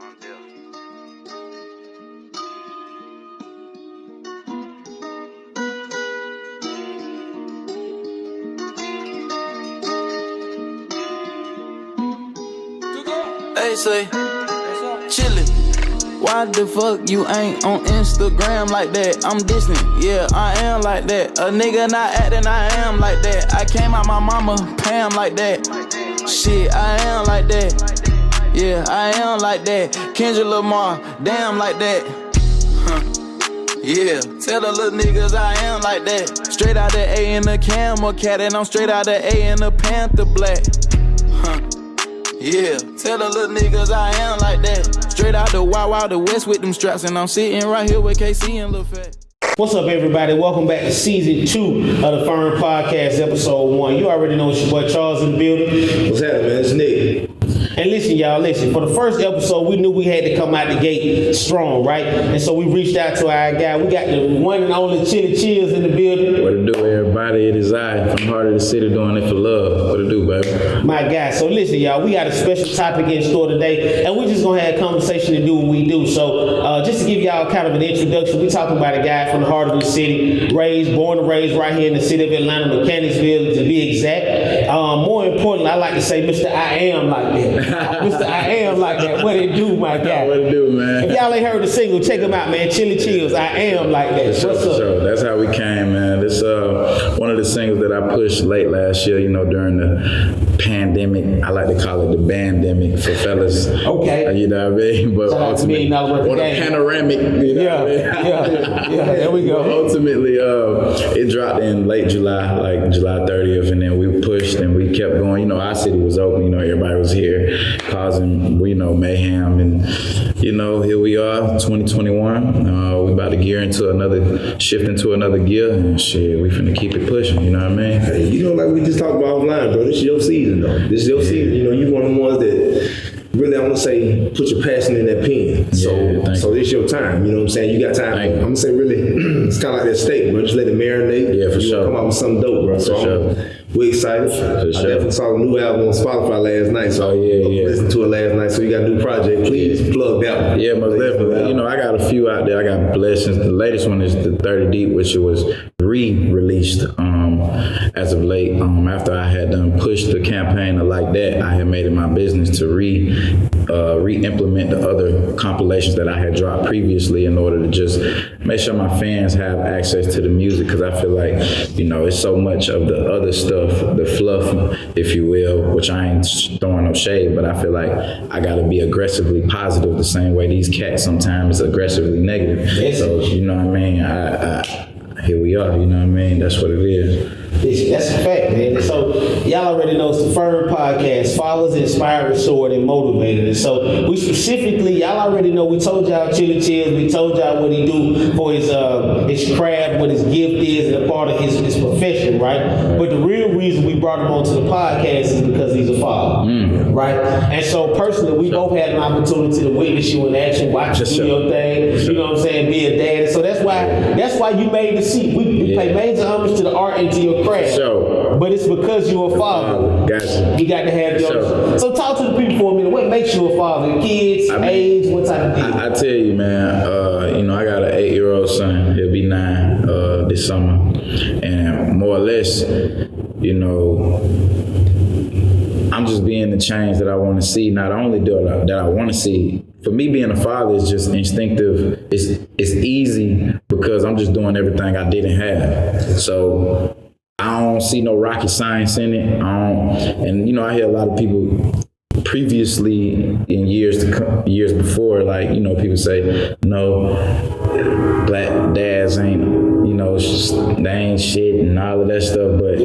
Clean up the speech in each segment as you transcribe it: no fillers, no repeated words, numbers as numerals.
They say, chillin'. Why the fuck you ain't on Instagram like that? I'm distant, yeah, I am like that. A nigga not acting, I am like that. I came out my mama, Pam like that. Shit, I am like that. Yeah, I am like that. Kendrick Lamar, damn like that. Yeah, tell the little niggas I am like that. Straight out the A in the camel cat, and I'm straight out the A in the Panther black. Yeah, tell the little niggas I am like that. Straight out the Wild the West with them straps, and I'm sitting right here with KC and Lil Fat. What's up, everybody? Welcome back to season 2 of the Firm Podcast, episode 1. You already know it's your boy Charles in the building. What's happening, man? It's Nick. And listen, y'all, for the first episode, we knew we had to come out the gate strong, right? And so we reached out to our guy. We got the one and only Chili Chills in the building. What to do, everybody? It is I from Heart of the City, doing it for love. What to do, baby? My guy. So listen, y'all, we got a special topic in store today, and we're just going to have a conversation to do what we do. So just to give y'all kind of an introduction, we're talking about a guy from the heart of the city, born and raised right here in the city of Atlanta, Mechanicsville, to be exact. More importantly, I like to say Mr. I Am like that. Mr. I Am like that. What it do, my guy? What it do, man? If y'all ain't heard the single, check them out, man. Chili Chills, I Am like that. For What's up? sure. That's how we came, man. This one of the singles that I pushed late last year, during the pandemic. I like to call it the bandemic for fellas. Okay. You know what I mean? But shout out to me, or the panoramic. You know yeah. There we go. But ultimately, it dropped in late July, like July 30th, and then we pushed and we kept going. Our city was open. Everybody was here, causing mayhem, and here we are, 2021. We about to shift into another gear, and shit, we finna keep it pushing. You know what I mean? Hey, like we just talked about offline, bro. This is your season, though. This is your season. You one of the ones that really, I want to say, put your passion in that pen. So this your time. You know what I'm saying? You got time. I'm gonna say, really, it's kind of like that steak, bro. Just let it marinate. Yeah, for sure. Come out with something dope, bro. We're excited. I definitely saw a new album on Spotify last night. So I listened to it last night. So you got a new project. Please plug that one. Yeah, most definitely. I got a few out there. I got Blessings. The latest one is the 30 Deep, which was re-released as of late. After I had done pushed the campaign like that, I had made it my business to re-implement the other compilations that I had dropped previously in order to just make sure my fans have access to the music, because I feel like, it's so much of the other stuff, the fluff, if you will, which I ain't throwing no shade, but I feel like I gotta be aggressively positive the same way these cats sometimes is aggressively negative. Yes. So, you know what I mean? I here we are, you know what I mean? That's what it is. That's a fact, man. So y'all already know it's the Firm Podcast. Fathers inspired, restored, and motivated. And so we specifically, y'all already know, we told y'all Chili Chills, we told y'all what he do for his craft, what his gift is, and a part of his profession, right? But the real reason we brought him onto the podcast is because he's a father, right? And so personally, we both had an opportunity to witness you in action, watch you do your thing, you know what I'm saying, be a dad. So that's why you made the seat. We pay major homage to the art and to your craft. So, but it's because you're a father. Gotcha. You got to have your. So talk to the people for a minute. What makes you a father? Kids, age, what type of deal? I tell you, man. I got an 8-year-old son. He'll be 9 this summer, and more or less, I'm just being the change that I want to see. Not only that I want to see. For me, being a father is just instinctive. It's easy because I'm just doing everything I didn't have. So I don't see no rocket science in it. I hear a lot of people previously in years before, people say, no, black dads ain't, they ain't shit and all of that stuff, but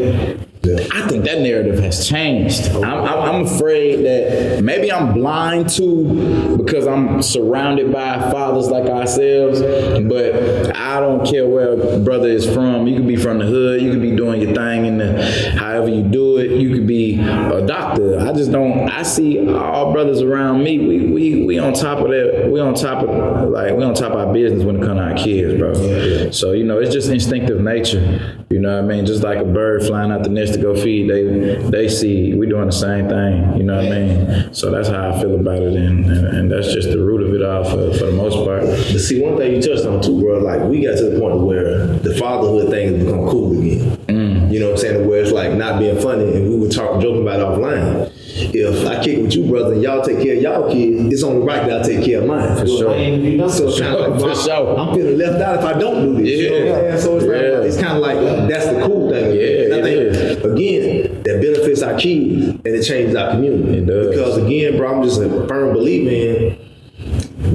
I think that narrative has changed. I'm afraid that maybe I'm blind to, because I'm surrounded by fathers like ourselves, but I don't care where a brother is from. You could be from the hood, you could be doing your thing however you do it, you could be a doctor. I see all brothers around me, we on top of that, we on top of our business when it comes to our kids, bro. So, it's just instinctive nature. You know what I mean? Just like a bird flying out the nest to go feed they see we doing the same thing. You know what I mean? So that's how I feel about it, and that's just the root of it all for the most part. But see, one thing you touched on too, bro, like we got to the point where the fatherhood thing has become cool again. You know what I'm saying? Where it's like not being funny, and we were joking about it offline. If I kick with you, brother, and y'all take care of y'all kids, it's only right that I take care of mine. For sure. So it's kind of like, I'm feeling left out if I don't do this. Yeah. You know what I'm saying? So it's kind of like, that's the cool thing. Yeah, and I think, again, that benefits our kids and it changes our community. It does. Because again, bro, I'm just a firm believer in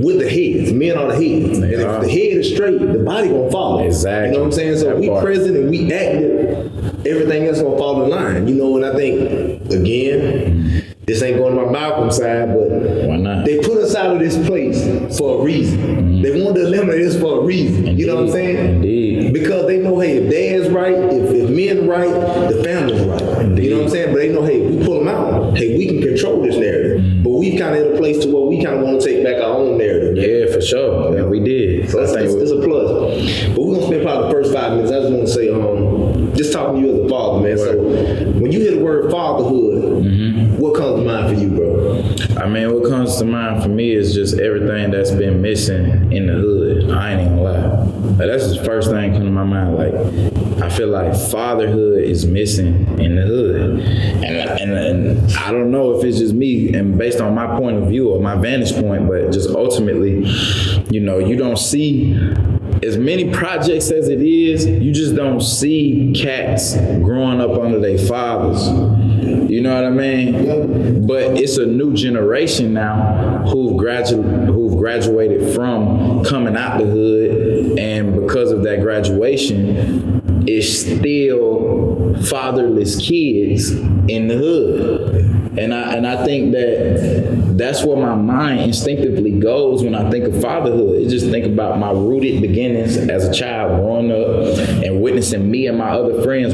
with the heads, men are the heads. And if the head is straight, the body gonna follow. Exactly. You know what I'm saying? So that we part. present and we active, everything else gonna fall in line. You know, and I think, again, this ain't going to my Malcolm side, but why not? They put us out of this place for a reason. They wanted to eliminate us for a reason. Indeed. You know what I'm saying? Indeed. Because they know, hey, if dad's right, if men right, the family's right. Indeed. You know what I'm saying? But they know, hey, if we pull them out, hey, we can control this narrative. But we kind of in a place to where we kind of want to take back our own narrative. Yeah, for sure. Yeah, we did. So it's a plus. But we're going to spend probably the first 5 minutes. I just want to say, just talking to you as a father, man. So when you hear the word fatherhood, what comes to mind for you, bro? I mean, what comes to mind for me is just everything that's been missing in the hood. I ain't even gonna lie. Like, that's the first thing come to my mind. Like, I feel like fatherhood is missing in the hood. And I don't know if it's just me and based on my point of view or my vantage point, but just ultimately, you know, you don't see as many projects as it is, you just don't see cats growing up under their fathers. You know what I mean? Yeah. But it's a new generation now who've graduated from coming out the hood, and because of that graduation, it's still fatherless kids in the hood. And I think that's where my mind instinctively goes when I think of fatherhood. It's just think about my rooted beginnings as a child growing up and witnessing me and my other friends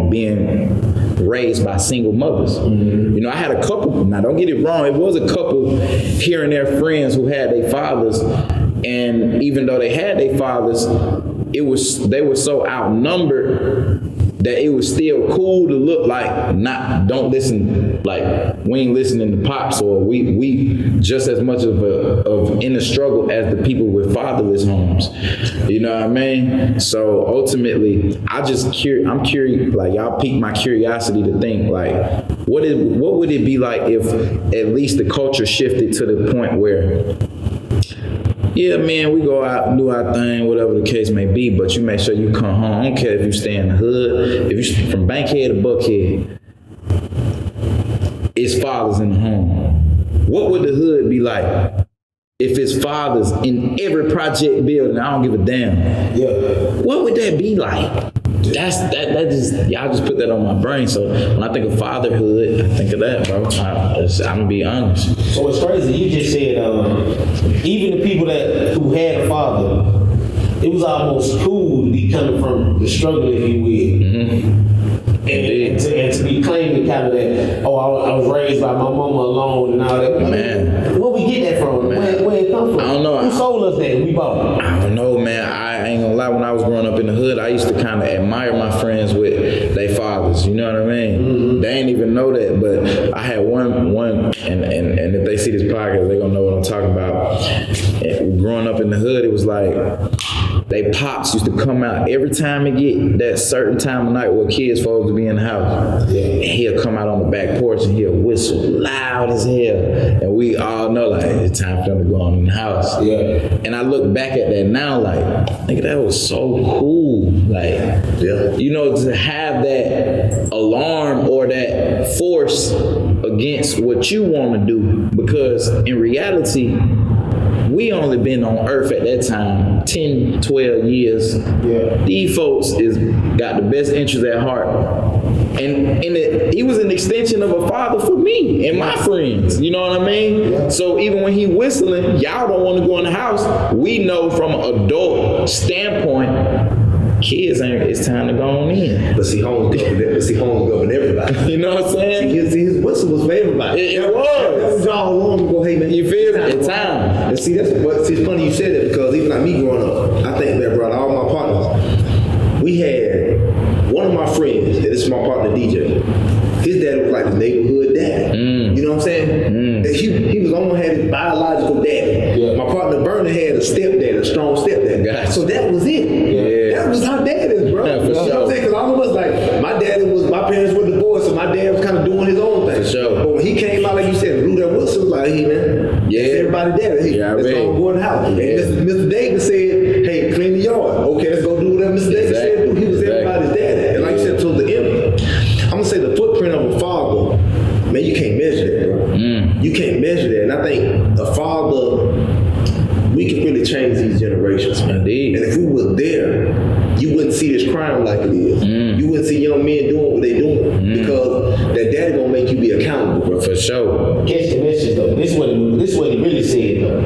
being raised by single mothers. You know, I had a couple, now don't get it wrong, it was a couple here and there friends who had their fathers, and even though they had their fathers, they were so outnumbered that it was still cool to look like don't listen, like we ain't listening to Pops, or we just as much of in the struggle as the people with fatherless homes. You know what I mean? So ultimately, I'm curious, like y'all piqued my curiosity to think like, what would it be like if at least the culture shifted to the point where, yeah, man, we go out and do our thing, whatever the case may be, but you make sure you come home. I don't care if you stay in the hood, if you from Bankhead to Buckhead, it's fathers in the home. What would the hood be like if it's fathers in every project building? I don't give a damn. Yeah. What would that be like? That just y'all just put that on my brain. So when I think of fatherhood, I think of that, bro. I'm gonna be honest. So it's crazy. You just said even the people who had a father, it was almost cool to be coming from the struggle, if you will. And to be claiming kind of that, I was raised by my mama alone and all that. Man. Where we get that from? Where it come from? I don't know. Who sold us that? We bought it. I don't know, man. I ain't gonna lie. When I was growing up in the hood, I used to kind of admire my friends with their fathers. You know what I mean? They ain't even know that, but I had one, and if they see this podcast, they gonna know what I'm talking about. And growing up in the hood, it was like they pops used to come out every time it get that certain time of night where kids supposed to be in the house. Yeah. And he'll come out on the back porch and he'll whistle loud as hell. And we all know like it's time for them to go on in the house. Yeah. And I look back at that now like, nigga, that was so cool. Like, Yeah. you know, to have that alarm or that force against what you want to do, because in reality, we only been on earth at that time 10, 12 years. Yeah. These folks got the best interest at heart. And he was an extension of a father for me and my friends. You know what I mean? Yeah. So even when he whistling, y'all don't want to go in the house. We know from an adult standpoint, kids it's time to go on in. But see, homes govern everybody. You know what I'm saying? See, his whistle was for everybody. It was. That was all along to go, hey man. You feel me? It's time. And see, it's funny you said that, because even like me growing up, I think that brought all my partners. We had one of my friends, and this is my partner DJ. I'm gonna have his biological daddy. Yeah. My partner Bernie had a stepdad, a strong stepdad. Gotcha. So that was it. Yeah. That was how dad is, bro. Yeah, for You know what sure. I'm saying? Because all of us, like, my parents were divorced, so my dad was kind of doing his own thing. For sure. But when he came out, like you said, Lou that Wilson was like, hey, man, Yeah. that's everybody daddy. Hey, Yeah, I let's mean. go in the house. Yeah. And Mr. Davis said, hey, clean the yard. Okay, let's go do whatever Mr. Davis said do. He was everybody's daddy. And like you said, to the end, I'm going to say the footprint of a father, man, you can't measure that, bro. You can't measure that. And I think a father, we can really change these generations, man. Indeed. And if we were there, you wouldn't see this crime like it is. You wouldn't see young men doing what they doing because that daddy gonna make you be accountable, bro. For sure. Catch the message though. This is what he really said though.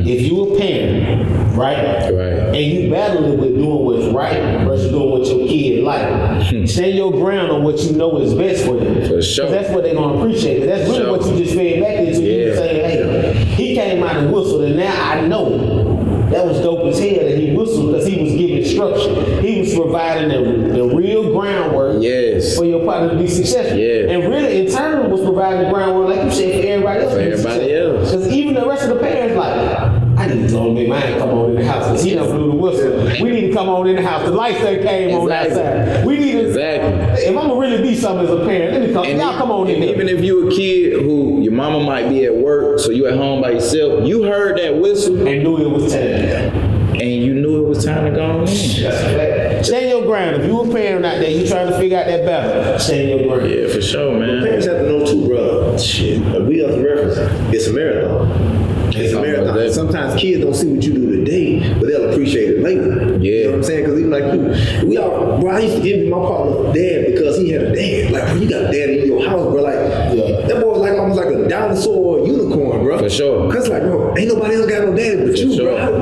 If you a parent, right? Right. And you battling with doing what's right versus doing what your kid like, stand your ground on what you know is best for them. For sure. 'Cause that's what they're gonna appreciate. And that's really Sure. what you just fed back into. You Yeah. saying, hey, he came out and whistled, and now I know. That was dope as hell that he whistled because he was giving structure. He was providing the real groundwork Yes. for your partner to be successful. Yeah. And really, in turn, was providing the groundwork, like you said, for everybody else. For everybody else. Because even the rest of the parents, like, I need to make mine come on in the house because he done blew the whistle. We need to come on in the house. The lights that came on Exactly. outside. We need to. Exactly. If I'm gonna really be something as a parent, let me come. And y'all come on in and here. even if you a kid who your mama might be at work, so you at home by yourself, you heard that whistle and knew it was time. and you knew it was time to go on in. Stand your ground. If you a parent out there, you trying to figure out that battle, stand your ground. Yeah, for sure, man. Parents have to know too, bro. Shit. We have to reference. It's a marathon. It's a marathon. That. Sometimes kids don't see what you do today, but they'll appreciate it later. Yeah. You know what I'm saying? Because even like you, bro, I used to envy my partner's dad because he had a dad. Like, bro, you got a dad in your house, bro. Like, that boy was like almost like a dinosaur or a unicorn, bro. For sure. Because like, bro, ain't nobody else got no daddy but you, sure. bro.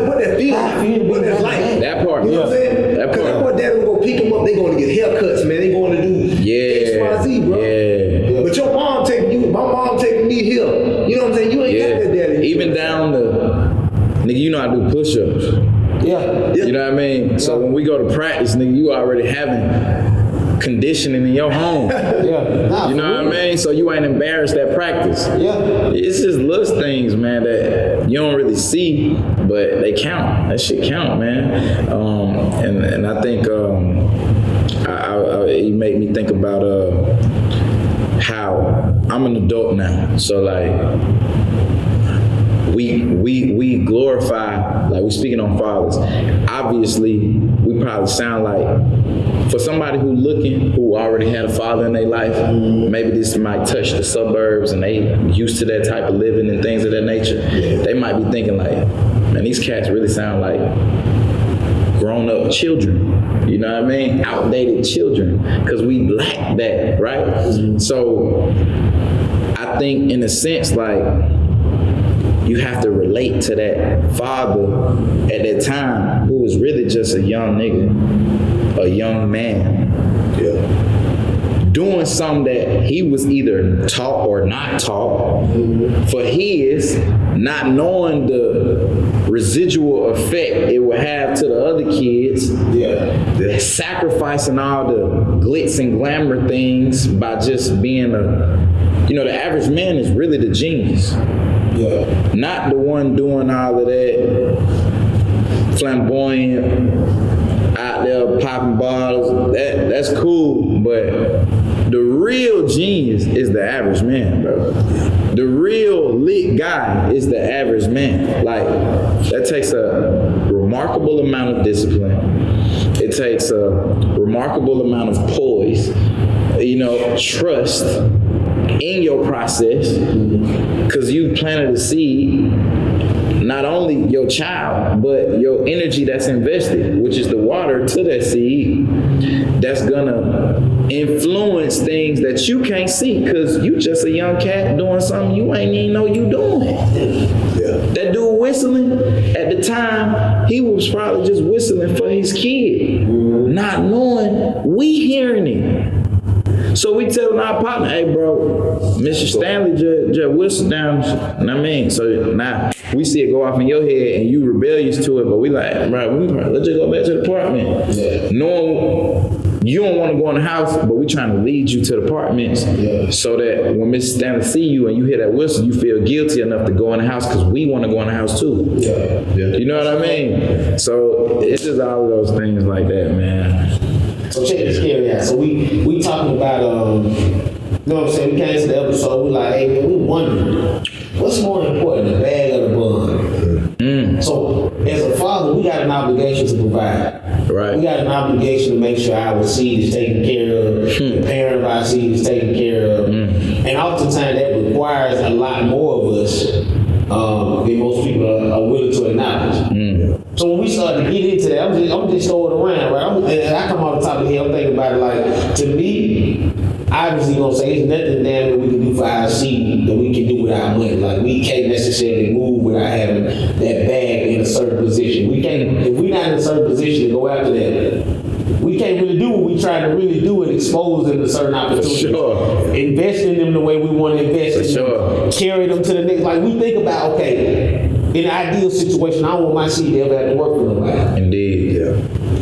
What that feel like? What that's like? That part. You know what I'm saying? That Because that part. boy daddy will go pick him up. They going to get haircuts, man. They going to do X, Y, Z, bro. Yeah. But your mom taking you, my mom taking me here. You know what I'm saying? You ain't got that daddy. Even down to, nigga, you know I do push-ups. Yeah. You know what I mean? So when we go to practice, nigga, you already having conditioning in your home. Yeah. Nah, You know what I mean? So you ain't embarrassed at practice. Yeah. It's just little things, man, that you don't really see, but they count. That shit count, man. And I think it made me think about how I'm an adult now. So like we glorify, like we speaking on fathers. Obviously, we probably sound like, for somebody who already had a father in their life, maybe this might touch the suburbs and they used to that type of living and things of that nature. They might be thinking like, man, these cats really sound like grown-up children. You know what I mean? Outdated children, because we lack that, right? So I think in a sense, like, you have to relate to that father at that time who was really just a young nigga, a young man, doing something that he was either taught or not taught for his, not knowing the residual effect it would have to the other kids, sacrificing all the glitz and glamour things by just being the average man is really the genius. Not the one doing all of that flamboyant, out there popping bottles. That's cool, but the real genius is the average man, bro. The real lit guy is the average man. Like, that takes a remarkable amount of discipline. It takes a remarkable amount of poise, trust in your process, because you planted a seed, not only your child, but your energy that's invested, which is the water to that seed, that's gonna influence things that you can't see, because you just a young cat doing something you ain't even know you doing. That dude whistling, at the time, he was probably just whistling for his kid, not knowing we hearing it. So we telling our partner, hey bro, Mr. Stanley just whistled down, you know what I mean? So now we see it go off in your head and you rebellious to it, but we like, bro, let's just go back to the apartment. Knowing you don't want to go in the house, but we trying to lead you to the apartments so that when Miss Stanley see you and you hear that whistle, you feel guilty enough to go in the house because we want to go in the house too. You know what I mean? So it's just all of those things like that, man. So check this carry out. So we talking about you know what I'm saying? We came to the episode, we like, hey man, we wondering what's more important, the bag or the bond? So as a father, we got an obligation to provide. Right. We got an obligation to make sure our seed is taken care of, the parent of our seed is taken care of. And oftentimes that requires a lot more of us than most people are willing to acknowledge. So when we start to get into that, I'm just throwing it around, right? And I come off the top of the head, I'm thinking about it like, to me, obviously gonna say it's nothing damn that we can do for our seed that we can do with our money. Like we can't necessarily move without having that bag in a certain position. We can't, if we're not in a certain position to go after that, we can't really do what we try to really do and expose them to certain opportunities. Invest in them the way we want to invest in them. Carry them to the next. Like we think about, okay, in an ideal situation, I don't want my seed to ever have to work for nobody. Indeed,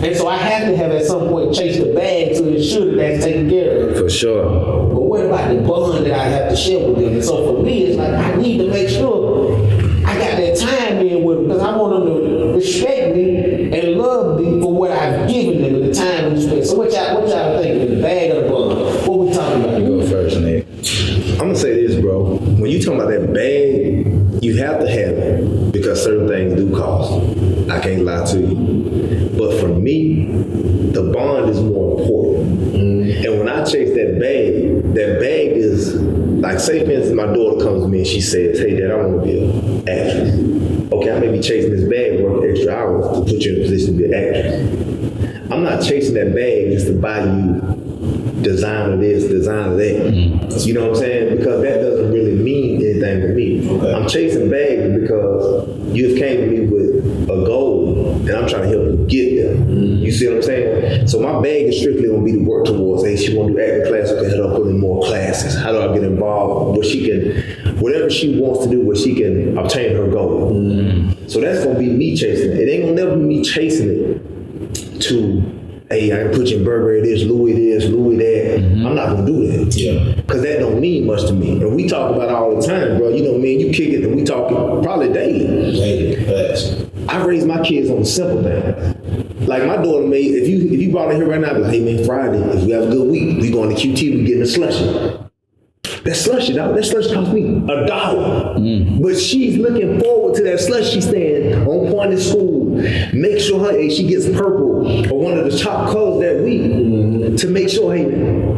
And so I have to have at some point chase the bag to ensure that that's taken care of. For sure. But what about the bond that I have to share with them? And so for me, it's like I need to make sure I got that time in with them because I want them to respect me and love me for what I've given them and the time we spent. So what y'all thinking? The bag or the bond? What we talking about? You go first, Nick. I'm gonna say this, bro. When you talking about that bag, you have to have it because certain things do cost. I can't lie to you. But for me, the bond is more important. And when I chase that bag is like, say for instance, my daughter comes to me and she says, hey Dad, I want to be an actress. Okay, I may be chasing this bag, work extra hours to put you in a position to be an actress. I'm not chasing that bag just to buy you designer this, designer that. You know what I'm saying? Because that doesn't really mean anything to me. Okay. I'm chasing bags because you have came to me with a goal and I'm trying to help you get there. You see what I'm saying? So my bag is strictly gonna be to work towards, hey, she wanna do acting class, okay, help her put in more classes. How do I get involved where she can, whatever she wants to do, where she can obtain her goal. So that's gonna be me chasing it. It ain't gonna never be me chasing it to, hey, I can put you in Burberry this, Louis that. I'm not gonna do that. Cause that don't mean much to me. And we talk about it all the time, bro. You know, me and you kick it and we talk probably daily. I raise my kids on the simple things. Like my daughter made, if you brought her here right now, I'd be like, hey man, Friday, if we have a good week, we going to QT, we getting a slushie. That slushie cost me $1. But she's looking forward to that slushie. She's staying on point in school. Make sure she gets purple or one of the top colors that week to make sure, hey,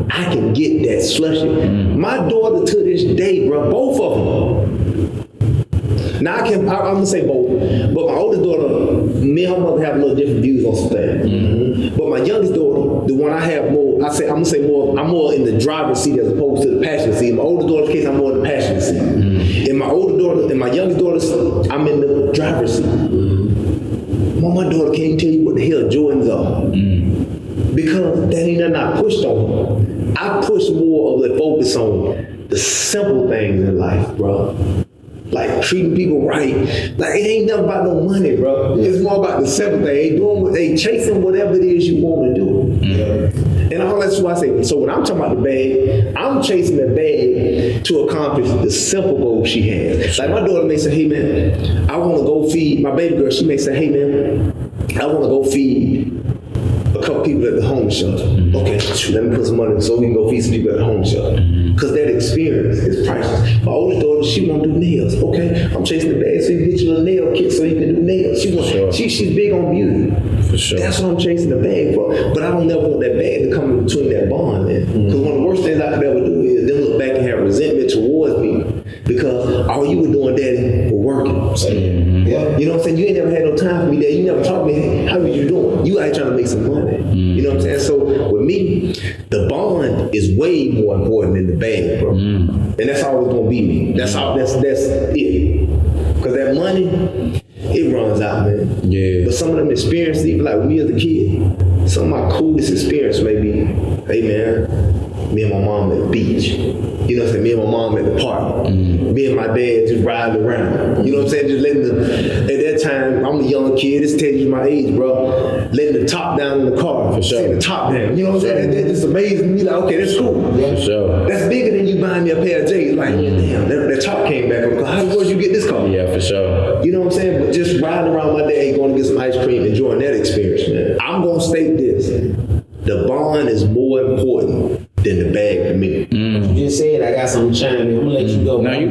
I can get that slushie. My daughter to this day, bro, both of them. Now I'm gonna say both, but my oldest daughter, me and her mother have a little different views on some things. But my youngest daughter, the one I have more, I'm more in the driver's seat as opposed to the passenger seat. In my older daughter's case, I'm more in the passenger seat. In my older daughter, in my youngest daughter's, I'm in the driver's seat. My daughter can't tell you what the hell Jordans are. Because that ain't nothing I pushed on. I push more of the focus on the simple things in life, bro. Like treating people right. Like it ain't nothing about no money, bro. It's more about the simple thing. They chasing whatever it is you want to do. And all that's why I say, so when I'm talking about the bag, I'm chasing the bag to accomplish the simple goal she has. Like my daughter may say, hey man, I want to go feed, my baby girl, she may say, hey man, I want to go feed a couple people at the homeless shelter. Okay, let me put some money so we can go feed some people at the homeless shelter. Because that experience is priceless. My oldest daughter, she want to do nails. Okay, I'm chasing the bag so you can get your little nail kit so you can do nails. She's big on beauty. For sure. That's what I'm chasing the bag for. But I don't never want that bag to come in between that bond, man. Because one of the worst things I could ever do is them look back and have resentment towards me because all you were doing, Daddy, were working. You know what I'm saying? You ain't never had no time for me, Daddy. You never talked to me, hey, how are you doing? You out trying to make some money. You know what I'm saying? So with me, the bond is way more important than the bag, bro. And that's always gonna be me. That's it. Because that money, it runs out, man. Yeah. But some of them experiences, even like me as a kid, some of my coolest experience may be, hey man, me and my mom at the beach. You know what I'm saying? Me and my mom at the park. Me and my dad just riding around. You know what I'm saying? Just letting at that time, I'm a young kid. This tells you my age, bro. Letting the top down in the car. For sure. See the top down. You know what I'm saying? That just amazing me. Like, okay, that's cool. For sure. That's bigger than you buying me a pair of J's. Like, damn, that top came back up. How did you get this car? Yeah, for sure. You know what I'm saying? But just riding around my dad, going to get some ice cream, enjoying that experience, man. I'm going to state this. The bond is more important than the bag for me. You just said I got something to chime in. I'm gonna let you go. No, you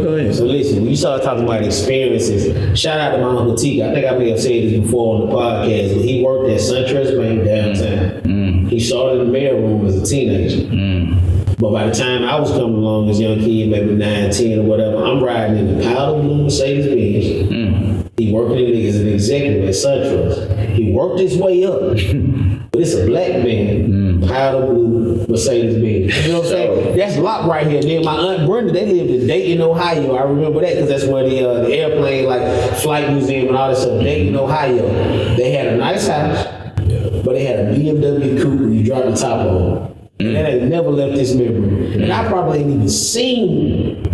go ahead. So listen, when you start talking about experiences, shout out to my Uncle T. I think I may have said this before on the podcast, but he worked at SunTrust Bank downtown. He started in the mailroom as a teenager. But by the time I was coming along as a young kid, maybe 9, 10 or whatever, I'm riding in the powder blue Mercedes Benz. He working as an executive at SunTrust. He worked his way up. But it's a black man, powder blue Mercedes Benz. You know what I'm saying? That's locked right here. Then my Aunt Brenda, they lived in Dayton, Ohio. I remember that because that's where the airplane, like flight museum and all that stuff. Dayton, Ohio. They had a nice house, but they had a BMW coupe when you drop the top on. And that ain't never left this memory. And I probably ain't even seen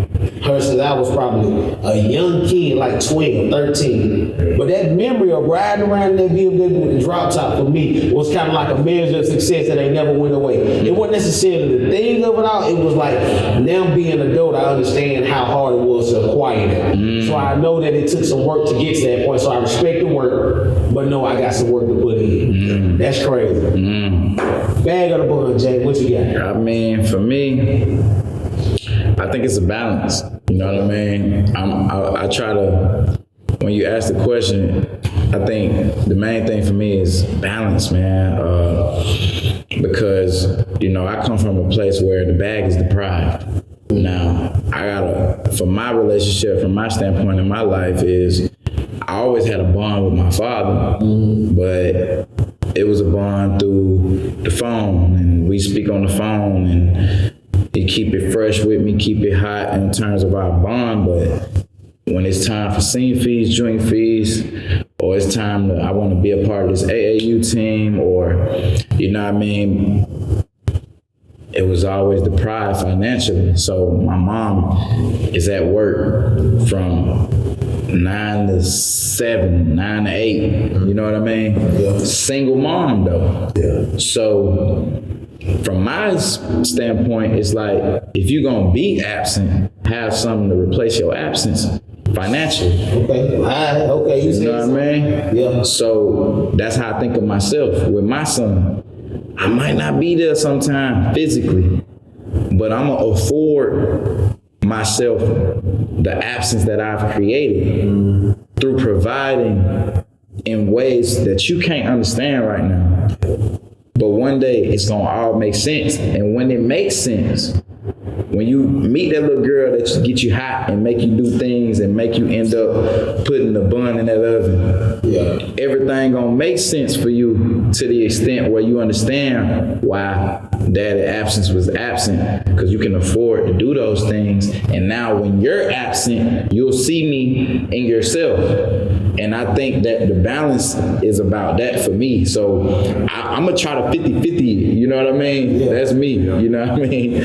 her since I was probably a young kid, like 12, 13. But that memory of riding around in that BMW with the drop top for me was kind of like a measure of success that ain't never went away. It wasn't necessarily the thing of it all. It was like, now being an adult, I understand how hard it was to acquire that. So I know that it took some work to get to that point. So I respect the work, but know I got some work to put in. That's crazy. Bag of the bond, Jay. What you got? I mean, for me, I think it's a balance. You know what I mean? I try to, when you ask the question, I think the main thing for me is balance, man. Because, you know, I come from a place where the bag is deprived. Now, for my relationship, from my standpoint in my life is, I always had a bond with my father, but it was a bond through the phone, and we speak on the phone, and he keep it fresh with me, keep it hot in terms of our bond. But when it's time for senior fees, junior fees, or it's time I want to be a part of this AAU team, or, you know what I mean, it was always deprived financially. So my mom is at work from 9 to 7, 9 to 8. You know what I mean? Yeah. Single mom though. Yeah. So from my standpoint, it's like, if you're gonna be absent, have something to replace your absence financially. Okay. You know what I mean? Yeah. So that's how I think of myself with my son. I might not be there sometime physically, but I'm gonna afford myself the absence that I've created through providing in ways that you can't understand right now. But one day it's gonna all make sense. And when it makes sense, when you meet that little girl that get you hot and make you do things and make you end up putting the bun in that oven, everything gonna make sense for you to the extent where you understand why daddy's absence was absent, because you can afford to do those things. And now when you're absent, you'll see me in yourself. And I think that the balance is about that for me. So I'm gonna try to 50-50, you know what I mean? Yeah. That's me, you know what I mean?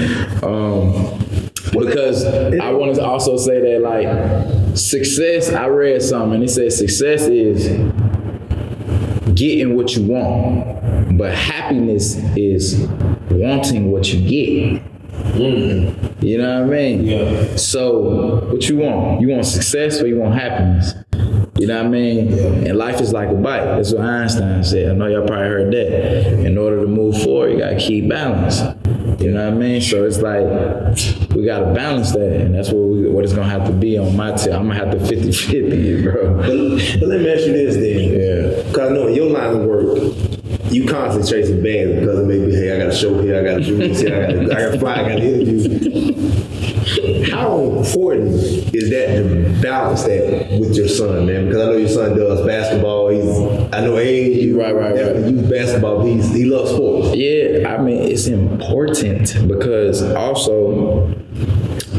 Because I want to also say that, like, success, I read something and it says success is getting what you want, but happiness is wanting what you get. You know what I mean? Yeah. So what you want? You want success or you want happiness? You know what I mean? Yeah. And life is like a bike. That's what Einstein said. I know y'all probably heard that. In order to move forward, you gotta keep balance. You know what I mean? So it's like, we gotta balance that, and that's what it's gonna have to be on my tip. I'm gonna have to 50-50, bro. But let me ask you this then. Yeah. Because I know in your line of work, you constantly chasing bags because it may be, hey, I got a show here, I got to do this here, I got to fly, I got to interview. How important is that to balance that with your son, man? Because I know your son does basketball. I know age, right. Youth basketball. He loves sports. Yeah, I mean, it's important because also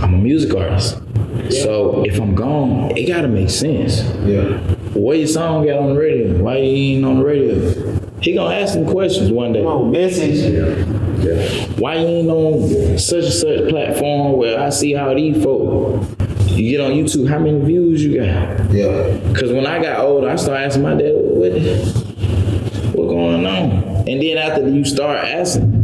I'm a music artist. Yeah. So if I'm gone, it gotta make sense. Yeah. Where your song got on the radio? Why you ain't on the radio? He gonna ask some questions one day. Come on, message. Why you ain't on such and such platform where I see how these folk, you get on YouTube, how many views you got? Yeah. Because when I got older, I started asking my dad, what going on? And then after you start asking,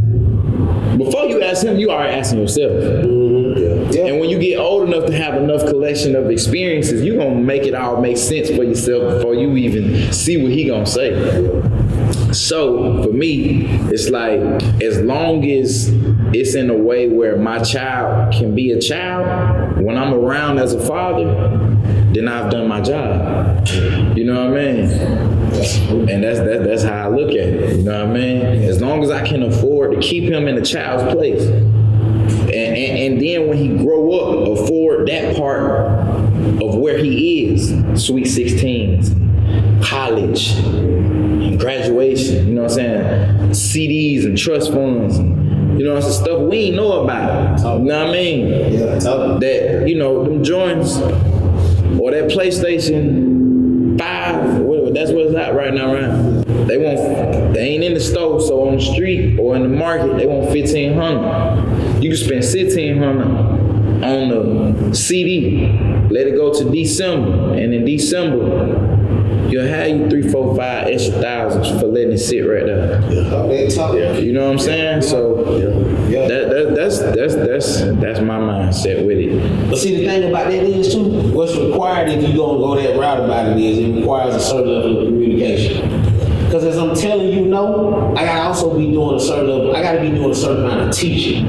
before you ask him, you already asking yourself. Mm-hmm. Yeah. And when you get old enough to have enough collection of experiences, you gonna make it all make sense for yourself before you even see what he gonna say. So for me, it's like, as long as it's in a way where my child can be a child, when I'm around as a father, then I've done my job. You know what I mean? And that's how I look at it. You know what I mean? As long as I can afford to keep him in a child's place, and then when he grow up, afford that part of where he is, sweet 16s, college, and graduation, you know what I'm saying? CDs and trust funds, and, you know, it's stuff we ain't know about. You know what I mean? Yeah, that, you know, them joints, or that PlayStation 5, that's what it's at right now, right? They ain't in the store, so on the street or in the market, they want $1,500. You can spend $1,600 on the CD, let it go to December, and in December, you'll have you 3, 4, 5 extra thousands for letting it sit right there. You know what I'm saying? So that's my mindset with it. But see, the thing about that is too, what's required if you gonna go that route about it is it requires a certain level of communication. Because as I'm telling you, I gotta also be doing a certain level. I gotta be doing a certain amount of teaching,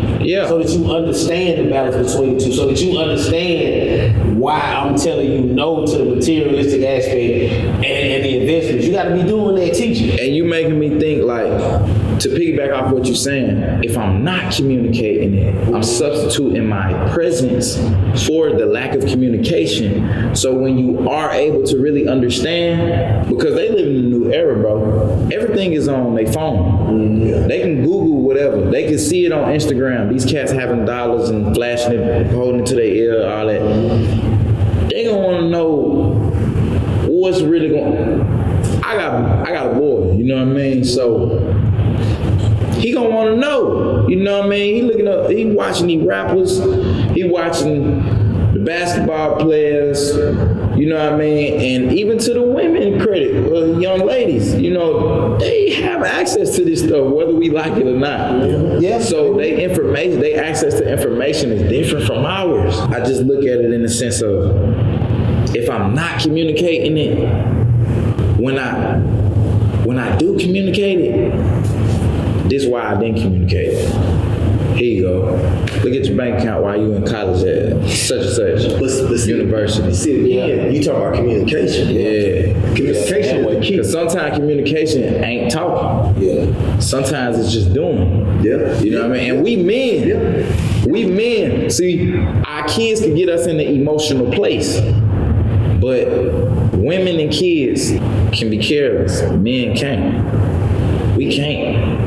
so that you understand the balance between the two, so that you understand why I'm telling you no to the materialistic aspect and the investments. You gotta be doing that teaching. And you making me think, like, to piggyback off what you're saying, if I'm not communicating it, I'm substituting my presence for the lack of communication. So when you are able to really understand, because they live in a new era, bro. Everything is on their phone. They can Google whatever. They can see it on Instagram. These cats having dollars and flashing it, holding it to their ear, all that. They gonna want to know what's really going. I got a boy. You know what I mean? So he gonna want to know. You know what I mean? He looking up. He watching these rappers. He watching the basketball players. You know what I mean? And even to the women credit, young ladies, you know, they have access to this stuff, whether we like it or not. Yeah. So they access to information is different from ours. I just look at it in the sense of, if I'm not communicating it, when I do communicate it, this is why I didn't communicate it. Here you go. Look at your bank account while you in college at such and such university. See, again, you talk about communication. Yeah. Communication is the key. Because sometimes communication ain't talking. Yeah. Sometimes it's just doing. Yeah. You know what I mean? And we men, see, our kids can get us in the emotional place. But women and kids can be careless. Men can't. We can't.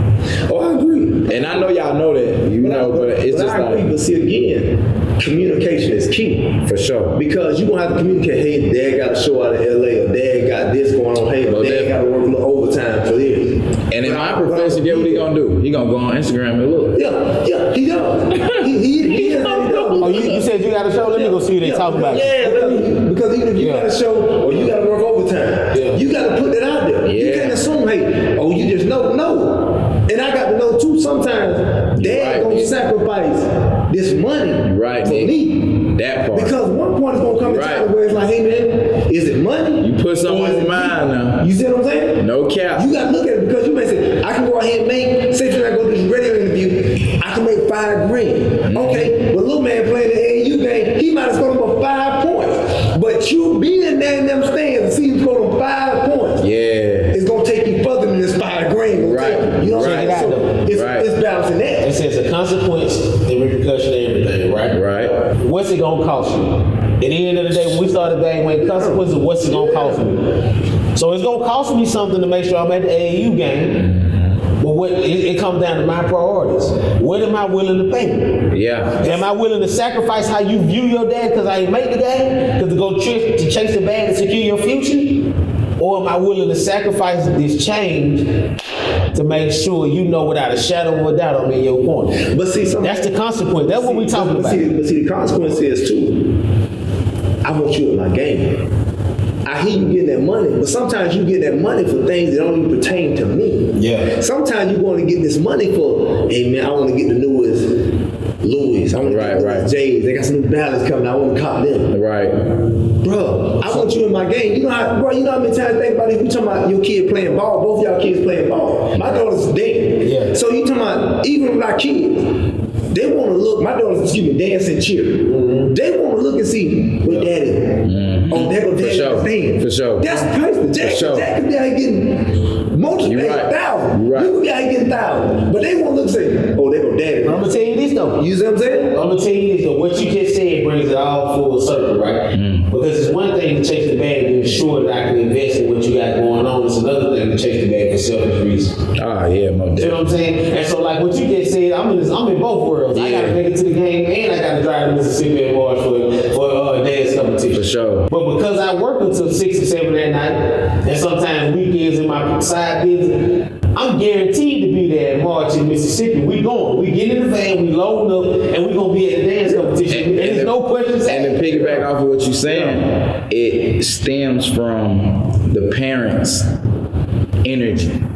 Oh, I agree. And I know y'all know that, you know, but it's just I agree, like, but see, again, communication is key. for sure. Because you gonna have to communicate, hey, dad got a show out of LA, or dad got this going on, hey, dad got to work a little overtime for this. And in my profession, guess what he gonna do? He gonna go on Instagram and look. Yeah, he does. he does. Oh, you said you got a show? Let me go see what they talk about. Yeah, because even if you got a show or you got to work overtime, you got to put that out there. You can't assume, hey, you just know. No. And I got to know too, sometimes dad gonna sacrifice this money for me. That part. Because one point is gonna come to time where it's like, hey man, is it money? You put something on your mind now. You see what I'm saying? No cap. You gotta look at it, because you may say, I can go ahead and make, say if I go to this radio interview, I can make $5 grand. Okay, but little man playing the AAU game, he might have scored him for 5 points. But you being there in them stands and see him score them 5 points. Yeah. It's gonna take you further than this $5 grand. Right. You know what I'm saying? So it's balancing that. It says a consequence, the repercussion, and everything, right? Right. What's it gonna cost you? At the end of the day, when we started evaluating consequences, what's it gonna cost me? So it's gonna cost me something to make sure I'm at the AAU game. But it comes down to my priorities. What am I willing to pay? Yeah. Am I willing to sacrifice how you view your dad because I ain't make the game? Because to go to chase the bag and secure your future? Or am I willing to sacrifice this change to make sure you know without a shadow of a doubt I'm in your corner. But see, that's the consequence. That's what we talking about. But see, the consequence is too, I want you in my game. I hear you getting that money, but sometimes you get that money for things that don't even pertain to me. Yeah. Sometimes you want to get this money for, hey man, I want to get the newest Louis. I want to get the newest J's. They got some new ballads coming. I want to cop them. Right. Bro, I want you in my game. You know how many times I think about it? You talking about your kid playing ball. Both y'all kids playing ball. My daughter's dead. Yeah. So you talking about even with our kids. They want to look, my daughters, dance and cheer. Mm-hmm. They want to look and see what daddy. Mm-hmm. Oh, there go daddy. For sure. That's crazy. Jack could be out getting multiple thousands. Right. You could be out getting thousands. But they want to look and say, oh, there go daddy. I'm going to tell you this though. You see what I'm saying? I'm going to tell you this though. What you just said brings it all full circle, right? Mm. Because it's one thing to chase the bag to ensure that I can invest in what you got going on. It's another thing to chase the bag for selfish reasons. Ah, yeah, my dad. You know what I'm saying? And so like what you just said, I'm in both worlds. Yeah. I gotta make it to the game and I gotta drive to Mississippi and March for dance competition. For sure. But because I work until 6 or 7 at night, and sometimes weekends in my side business, I'm guaranteed to be there in March in Mississippi. We going. We get in the van, we loading up, and we gonna be at the dance competition. And there's no questions. And to piggyback off of what you're saying, it stems from the parents' energy.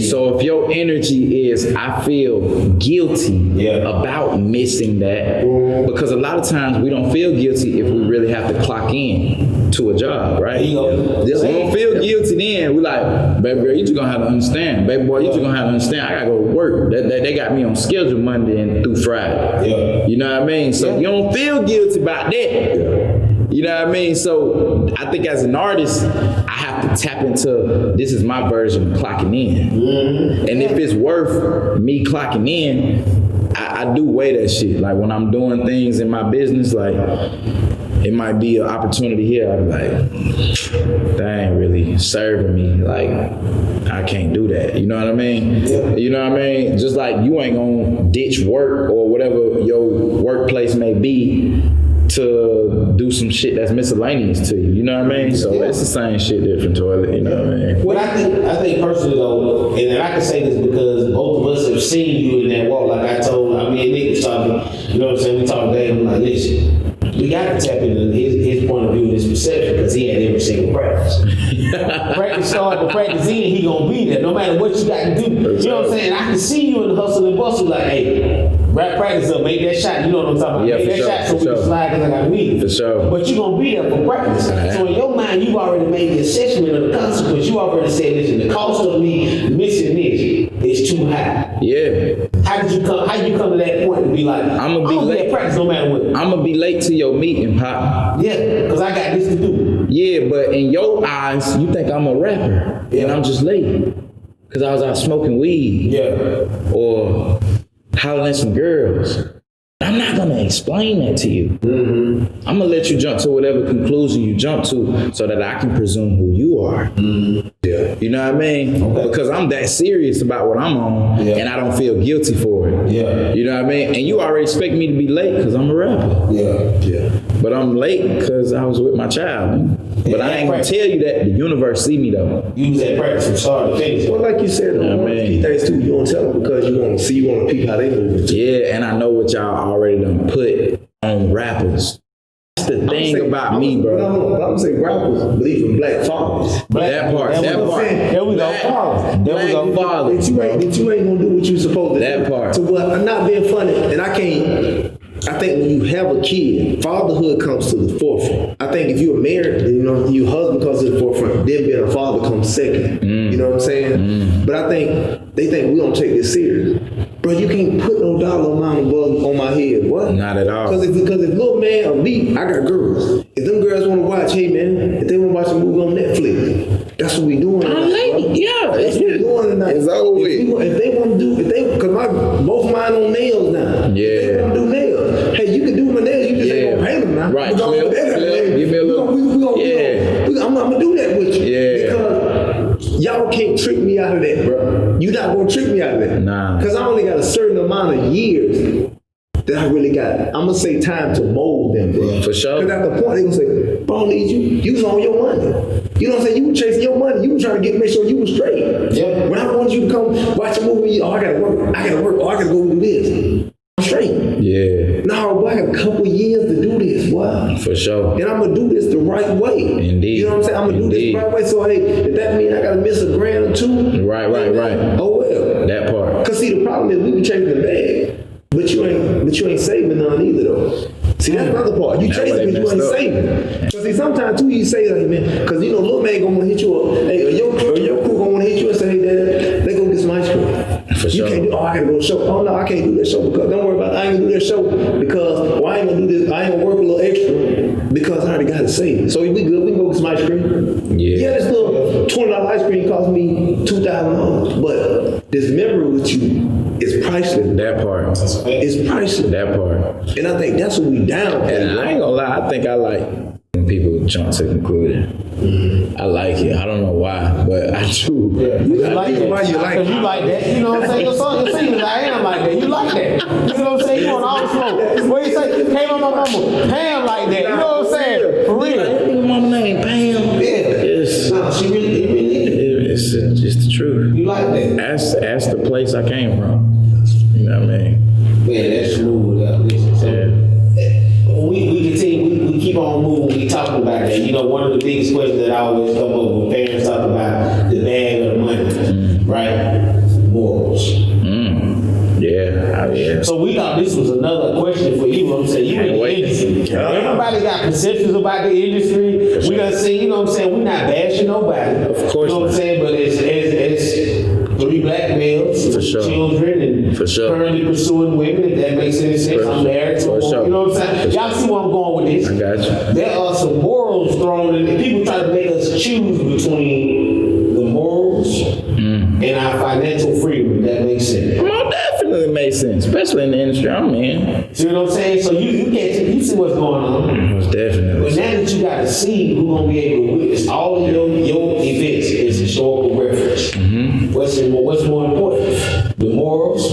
So if your energy is, I feel guilty about missing that, because a lot of times we don't feel guilty if we really have to clock in to a job, right? We don't feel guilty then. We're like, baby girl, you just gonna have to understand. Baby boy, you just gonna have to understand. I gotta go to work. They got me on schedule Monday and through Friday. Yeah. You know what I mean? So you don't feel guilty about that. Yeah. You know what I mean? So I think as an artist, I have to tap into, this is my version of clocking in. Mm-hmm. And if it's worth me clocking in, I do weigh that shit. Like when I'm doing things in my business, like it might be an opportunity here. I'm like, that ain't really serving me. Like, I can't do that. You know what I mean? Yeah. You know what I mean? Just like you ain't gonna ditch work or whatever your workplace may be to do some shit that's miscellaneous to you. You know what I mean? So it's the same shit, different toilet. You know what I mean? Well, I think personally though, and I can say this because both of us have seen you in that walk. Like I and Nick was talking. You know what I'm saying? We talked today. I'm like, listen, we got to tap into his point of view and his perception because he had every single practice. Practice start to practice in, he gonna be there no matter what you got to do. You know what I'm saying? I can see you in the hustle and bustle like, hey, practice up, make that shot. You know what I'm talking about? Yeah, make that shot so we can slide because I got to meet. For sure. But you're going to be there for practice. So in your mind, you've already made the assessment of the consequence. You already said, listen, the cost of me missing this is too high. Yeah. How you come to that point to be like, I'm going to be late at practice no matter what? I'm going to be late to your meeting, Pop. Yeah, because I got this to do. Yeah, but in your eyes, you think I'm a rapper. Yeah. And I'm just late. Because I was out smoking weed. Yeah. Or hollering at some girls. I'm not going to explain that to you. Mm-hmm. I'm going to let you jump to whatever conclusion you jump to so that I can presume who you are. Mm-hmm. Yeah. You know what I mean? Okay. Because I'm that serious about what I'm on and I don't feel guilty for it. Yeah. You know what I mean? And you already expect me to be late because I'm a rapper. Yeah. Yeah. But I'm late because I was with my child. But I ain't going to tell you that. The universe see me though. You was at practice from start to finish. Well, like you said, key things too, you don't tell them because you want to see, you want to peep how they move. Yeah, and I know what y'all already done put on rappers. That's the thing about me, bro. No, I'm going to say rappers believe in black fathers. That part. There we go. Fathers. There we go. Fathers. That you ain't going to do what you supposed to do. That part. So what? I'm not being funny, and I think when you have a kid, fatherhood comes to the forefront. I think if you're married, your husband comes to the forefront, then being a father comes second. You know what I'm saying? But I think they think we don't take this serious. Bro, you can't put no dollar amount above on my head. What? Not at all. Because if little man or me, I got girls. If them girls want to watch, hey man, if they want to watch a movie on Netflix, that's what we doing. I like it. Yeah, that's what we doing tonight. It's over with. If they want to do, because both mine on nails now. Yeah. If they want to do nails, hey, you can do my nails. You just ain't gonna paint them now. Right. Give me a little. I'm gonna do that with you. Yeah. Because y'all can't trick me out of that, bro. You're not gonna trick me out of that. Nah. Because I only got a certain amount of years that I really got. I'm gonna say time to mold them, bro. For sure. Because at the point they gonna say, bro, I don't need you. You was on your money. You know what I'm saying? You were chasing your money. You were trying to make sure you were straight. Yeah. When I wanted you to come watch a movie, I gotta work, I gotta go do this. I'm straight. Yeah. No, boy, I got a couple years to do this, boy. For sure. And I'm gonna do this the right way. Indeed. You know what I'm saying? I'm gonna do this the right way. So hey, if that means I gotta miss a grand or two. Right. Oh well. That part. Cause see, the problem is we be chasing the bag, but you ain't saving none either though. See, that's another part. You chasing because you ain't saving. Cause see, sometimes too you say like, man, cause you know, little man gonna wanna hit you up. Hey, or your crew gonna wanna hit you and say, hey, Dad, they go get some ice cream. For sure. You can't do. Oh, I gotta go to the show. Oh no, I can't do that show because don't worry about it. I ain't gonna do that show because I ain't gonna do this. I ain't gonna work a little extra because I already got it saved. So we good. We can go get some ice cream. Yeah. This little $20 ice cream cost me $2,000, but this memory with you is priceless. That part. It's priceless. That part. And I think that's what we down. And I ain't gonna lie, I think I like when people jump to conclusion. I like it. I don't know why, but I do. Yeah. You like that. Why you like it? You like that. You know what I'm saying? Your song, your singers, I am like that. You like that. You know what I'm saying? You want all the smoke. What you say? Came on my mama. Pam like that. You know what I'm saying? For real. Mama name Pam. Yeah. Yes. No, she really It's the truth. you like that. That's the place I came from. You know what I mean? Man, that's smooth. Listen, so, we continue, we keep on moving, we talking about that. You know, one of the biggest questions that I always come up when parents talk about the bag or the money, right? Morals. Yeah. So we thought this was another question for you. I'm saying you in the industry. Everybody got perceptions about the industry. We done see, you know what I'm saying? We're not bashing nobody. Of course. You know what I'm saying? But it's 3 black males, For sure. children, and For sure. currently pursuing women. If that makes any sense, I'm married to For a woman. sure. You know what I'm saying? Y'all see where I'm going with this? I got you. There are some morals thrown in. People try to make us choose between the morals and our financial freedom. If that makes sense. Well, definitely makes sense, especially in the industry I'm in. See what I'm saying? So you see what's going on. Most definitely. But now that you got to see who's gonna be able to witness all of your events is historical reference. What's more important, the morals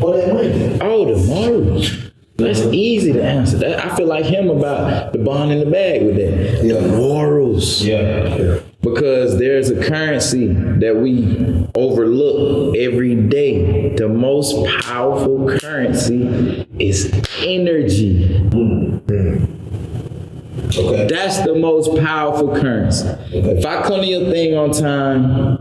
or that money? Oh, the morals. That's easy to answer. That I feel like him about the bond in the bag with that. Yeah. The morals. Yeah. Because there's a currency that we overlook every day. The most powerful currency is energy. Okay. That's the most powerful currency. If I come to your thing on time,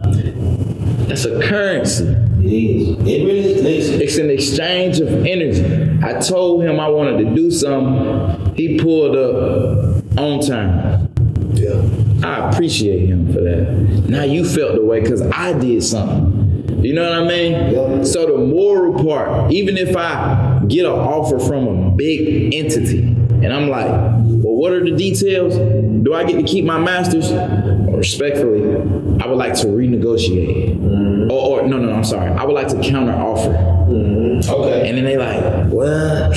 that's a currency. It is. It really is. It's an exchange of energy. I told him I wanted to do something. He pulled up on time. Yeah. I appreciate him for that. Now you felt the way because I did something. You know what I mean? Yeah. So the moral part, even if I get an offer from a big entity and I'm like, well, what are the details? Do I get to keep my masters? Respectfully, I would like to renegotiate. Or no, I'm sorry. I would like to counter offer. Okay. And then they like, well,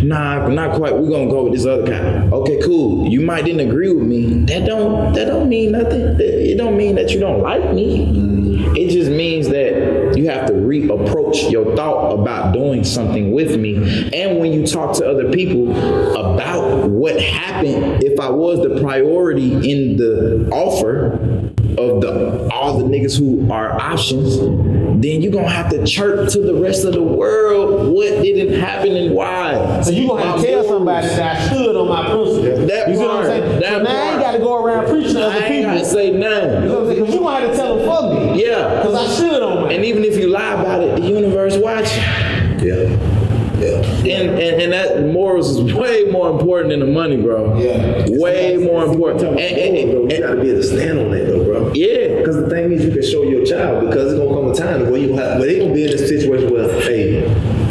nah, not quite. We're gonna go with this other guy. Okay, cool. You might didn't agree with me. That don't mean nothing. It don't mean that you don't like me. It just means that you have to reapproach your thought about doing something with me. And when you talk to other people about what happened, if I was the priority in the offer of all the niggas who are options, then you're gonna have to chirp to the rest of the world what didn't happen and why. So you gonna have to tell somebody that I stood on my principle. That you see what I'm part, saying? that So now I ain't part. gotta go around preaching to other I ain't people. gotta say nothing. You know what I'm saying? Because you gonna have to tell them fuck me. Yeah. Because I stood on mine. And even if you lie about it, the universe watching. Yeah. And that morals is way more important than the money, bro. Yeah. Way more important. You gotta be able to stand on that though, bro. Yeah. Because the thing is, you can show your child because it's gonna come a time where they gonna be in this situation where, hey,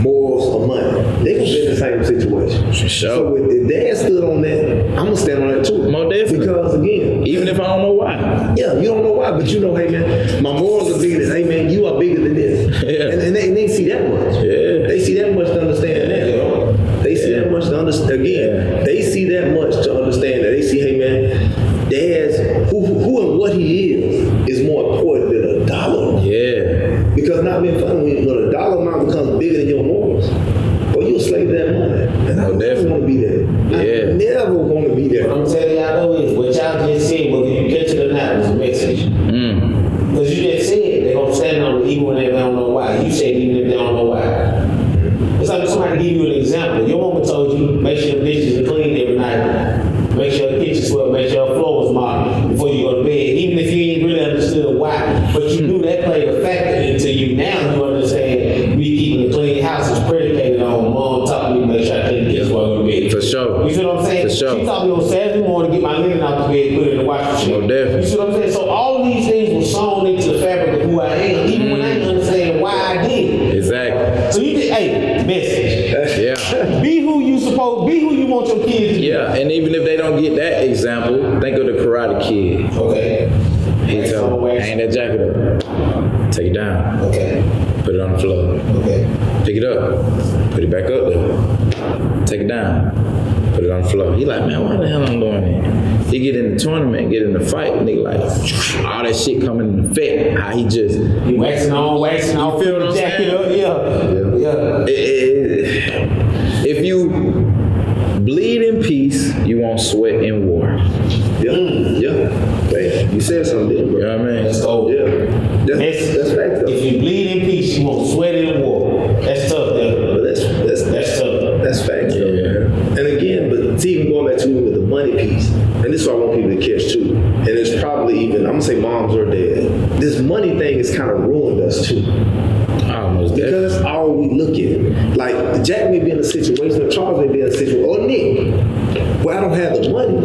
morals or money, they gonna be in the same situation. For sure. So if dad stood on that, I'm gonna stand on that too. More definitely. Because again, Even if I don't know why. yeah, you don't know why, but you know, hey man, my morals are bigger than, hey man, you are bigger than this. Yeah. And they see that much. Yeah. They see that much to understand that, bro. They see that much to understand. Again, they see that much to understand that. They see, hey man, dad's who and what he is more important than a dollar. Yeah. Because not being funny, when a dollar amount becomes bigger than your morals, well, you'll slave to that money. And I never want to be there. Yeah. I never want to be there. What I'm telling y'all though is what y'all just said, whether you catch it or not, was but you knew that played a factor into you. Now you understand me keeping a clean house is predicated on mom taught me to make sure I take the kids while I go to bed. For sure. You see what I'm saying? For sure. She taught me on Saturday morning to get my linen out the bed and put it in the washing machine. Oh, definitely. You see what I'm saying? So all of these things were sewn into the fabric of who I am, even when I didn't understand why I did it. Exactly. So you did, hey, message. Yeah. Be who you want your kids to be. Yeah, and even if they don't get that example, think of the Karate Kid. Okay. He told him, hang that jacket up. Take it down. Okay. Put it on the floor. Okay. Pick it up. Put it back up there. Take it down. Put it on the floor. He like, man, why the hell I'm doing it? He get in the tournament, get in the fight, nigga like, all that shit coming in effect. How he just... He waxing on, feel what I'm jacket saying? up, yeah. If you bleed in peace, you won't sweat in war. Yeah. Man, you said something there, bro. You know what I mean? Let's go. Yeah. That's fact, though. If you bleed in peace, you won't sweat in war. That's tough, though. But that's tough. That's facts, though. Yeah. And again, but see, even going back to with the money piece, and this is what I want people to catch too. And it's probably even, I'm gonna say moms or dad, this money thing has kind of ruined us too. Almost Because that's all we look at. Like, Jack may be in a situation, or Charles may be in a situation, or Nick, where I don't have the money,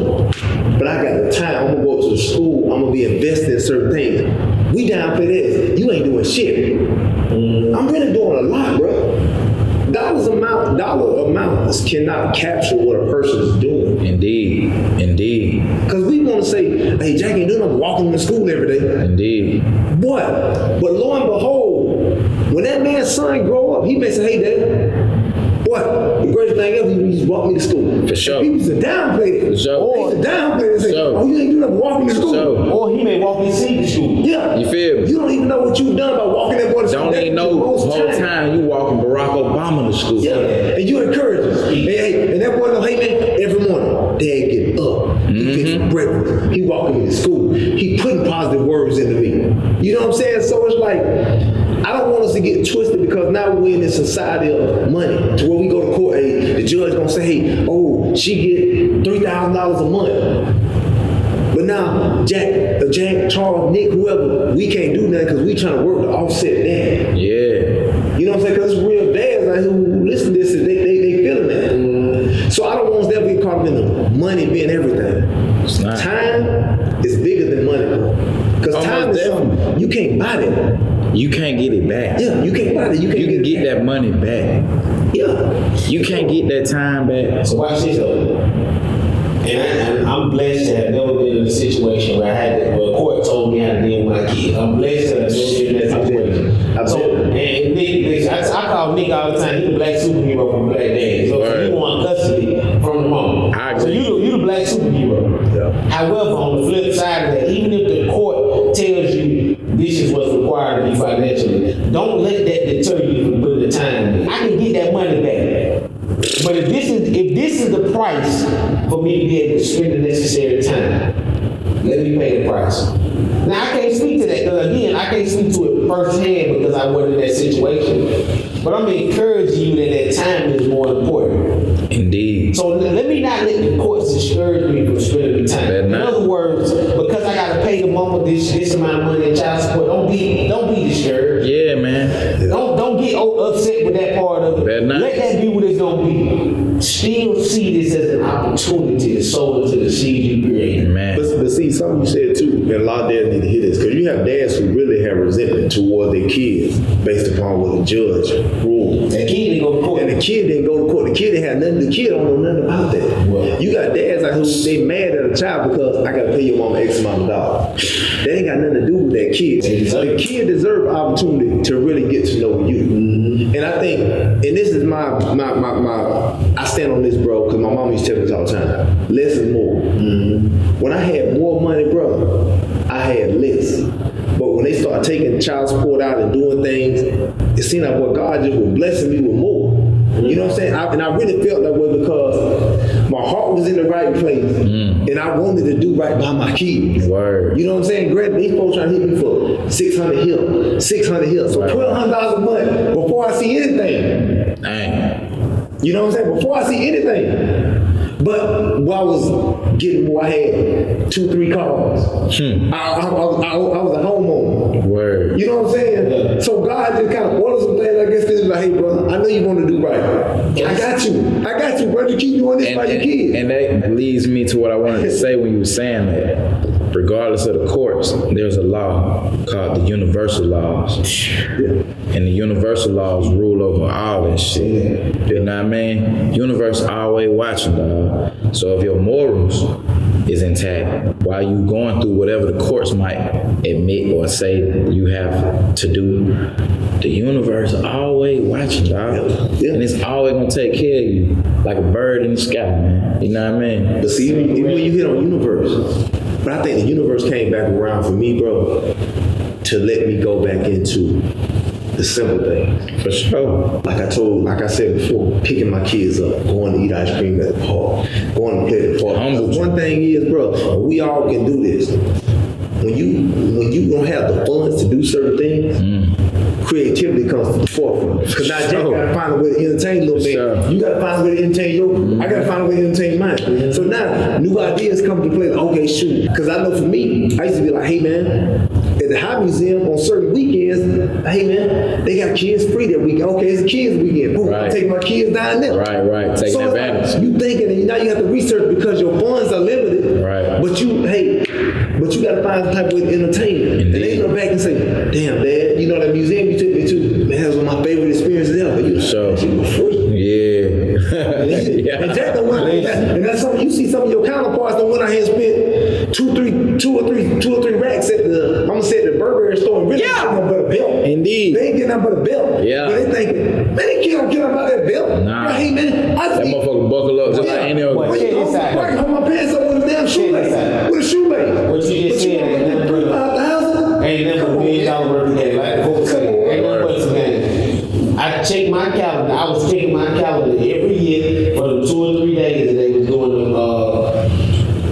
but I got the time. I'm gonna go to the school, I'm gonna be invested in certain things. We down for this. You ain't doing shit. I'm really doing a lot, bro. Dollar amounts cannot capture what a person is doing. Indeed. Because we want to say, hey, Jack ain't doing nothing, walking to school every day. Indeed. What? But lo and behold, when that man's son grow up, he may say, hey, Dad, what? The greatest thing ever, he just walked me to school. For sure. People used to downplay it. For sure. Or they used to downplay it and say, oh, you ain't doing nothing, walking to school. Sure. Or he may walk his seat to school. Yeah. You feel me? You don't even know what you've done by walking that boy to school. Don't even know the whole time you walking Barack Obama to school. Yeah, and you encourage him. Hey, and that boy know, hey man, every morning, Dad get up. He gets breakfast. He walking me to school. He putting positive words into me. You know what I'm saying? So it's like, I don't want us to get twisted because now we're in this society of money to where we go to court, hey, the judge gonna say, hey, oh, she get $3,000 a month. But now, Jack, Charles, Nick, whoever, we can't do nothing because we trying to work to offset that. Yeah. You know what I'm saying? Because real dads like, who listen to this, and they feeling that. So I don't want us to ever get caught up in the money being everything. It's not. Time is bigger than money, bro. Because time is something, you can't buy that. You can't get it back. Yeah, you can't buy that. You can get that money back. Yeah. You can't get that time back. So watch this though. And I'm blessed to have never been in a situation where a court told me how to deal with my kids. I'm blessed to have never been in that situation. So, and Nick, I call Nick all the time. He's the black superhero from Black Dad. So he want custody from the mom. So you the black superhero. Yeah. However, on the flip side of that, even if the court tells you this is what's required of you financially, don't let that deter you from putting the time in. I can get that money back. But if this is the price for me to be able to spend the necessary time, let me pay the price. Now I can't speak to that because again, I can't speak to it firsthand because I wasn't in that situation. But I'm encouraging you that time is more important. Indeed. So let me not let the courts discourage me from spending the time. In other words, because I gotta pay the mama this amount of money in child support, don't be discouraged. Yeah, man. Don't get upset with that part of it. Let that be what it's gonna be. Still see this as an opportunity to sow into the seed you created. Man. But see, something you said too, and a lot of dads need to hear this, because you have dads who really have resentment toward their kids based upon what the judge ruled. That kid didn't go to court. And the kid didn't go to court. The kid didn't have nothing. The kid don't know nothing about that. Well, you got dads like who they mad at a child because I gotta pay your mama X amount of dollars. They ain't got nothing to do with that kid. The kid deserves opportunity to really get to know you. Mm-hmm. And I think, and this is my I stand on this, bro, because my mom used to tell me this all the time. Less is more. Mm-hmm. When I had more money, bro, I had less. But when they start taking child support out and doing things, it seemed like what God just was blessing me with more. You know what I'm saying? And I really felt that way because my heart was in the right place, and I wanted to do right by my kids. Word. You know what I'm saying? Granted, these folks trying to hit me for $600 here, $600 here, so $1,200 a month before I see anything. Dang. You know what I'm saying? Before I see anything. But while I was getting more, I had 2-3 cars. I was a homeowner. Word. You know what I'm saying? Yeah. So God just kind of orders some things. I guess this is like, hey, bro, I know you want to do right. I got you, bro. You keep doing this by your kids. And that leads me to what I wanted to say when you were saying that. Regardless of the courts, there's a law called the universal laws. Yeah. And the universal laws rule over all that shit. You know what I mean? Universe always watching, dog. So if your morals is intact while you going through whatever the courts might admit or say you have to do, the universe always watching, dog. Yeah. And it's always gonna take care of you like a bird in the sky, man. You know what I mean? But see, even when you hit on universe, but I think the universe came back around for me, bro, to let me go back into the simple things. For sure. Like I said before, picking my kids up, going to eat ice cream at the park, going to play at the park. One thing is, bro, we all can do this. When you don't have the funds to do certain things, creativity comes to the forefront. Because now Jack gotta find a way to entertain a little bit. Sure. You gotta find a way to entertain your. I gotta find a way to entertain mine. So now new ideas come to play. Like, okay, shoot. Because I know for me, I used to be like, hey man, at the High Museum on certain weekends, hey man, they got kids free that weekend. Okay, it's a kids weekend. Boom, Right. I take my kids down there. Right. Taking So advantage. you thinking, and now you have to research because your funds are limited. Right. But you gotta find some type of way to entertain them. And they look back and say, damn, Dad, you know that museum you took me to, man, that was one of my favorite experiences ever. You know, Sure. she was free. Yeah. And Jack don't went, and that's something you see some of your counterparts don't went out here and spent two or three racks at the, I'm gonna say at the Burberry store and really ain't getting nothing but a belt. Indeed. They ain't getting nothing but a belt. Yeah. But they thinking, man, they can't get about that belt. Nah. Hey man, That motherfucker buckle up just like any other. Well, I can hold my pants up with a damn shoelace. With a shoelace. What you just said ain't nothing but $3,000. ain't nothing but $1 million worth of game. Like the folks say, ain't nothing but some game. I check my calendar. I was checking my calendar every year for the 2 or 3 days that they was doing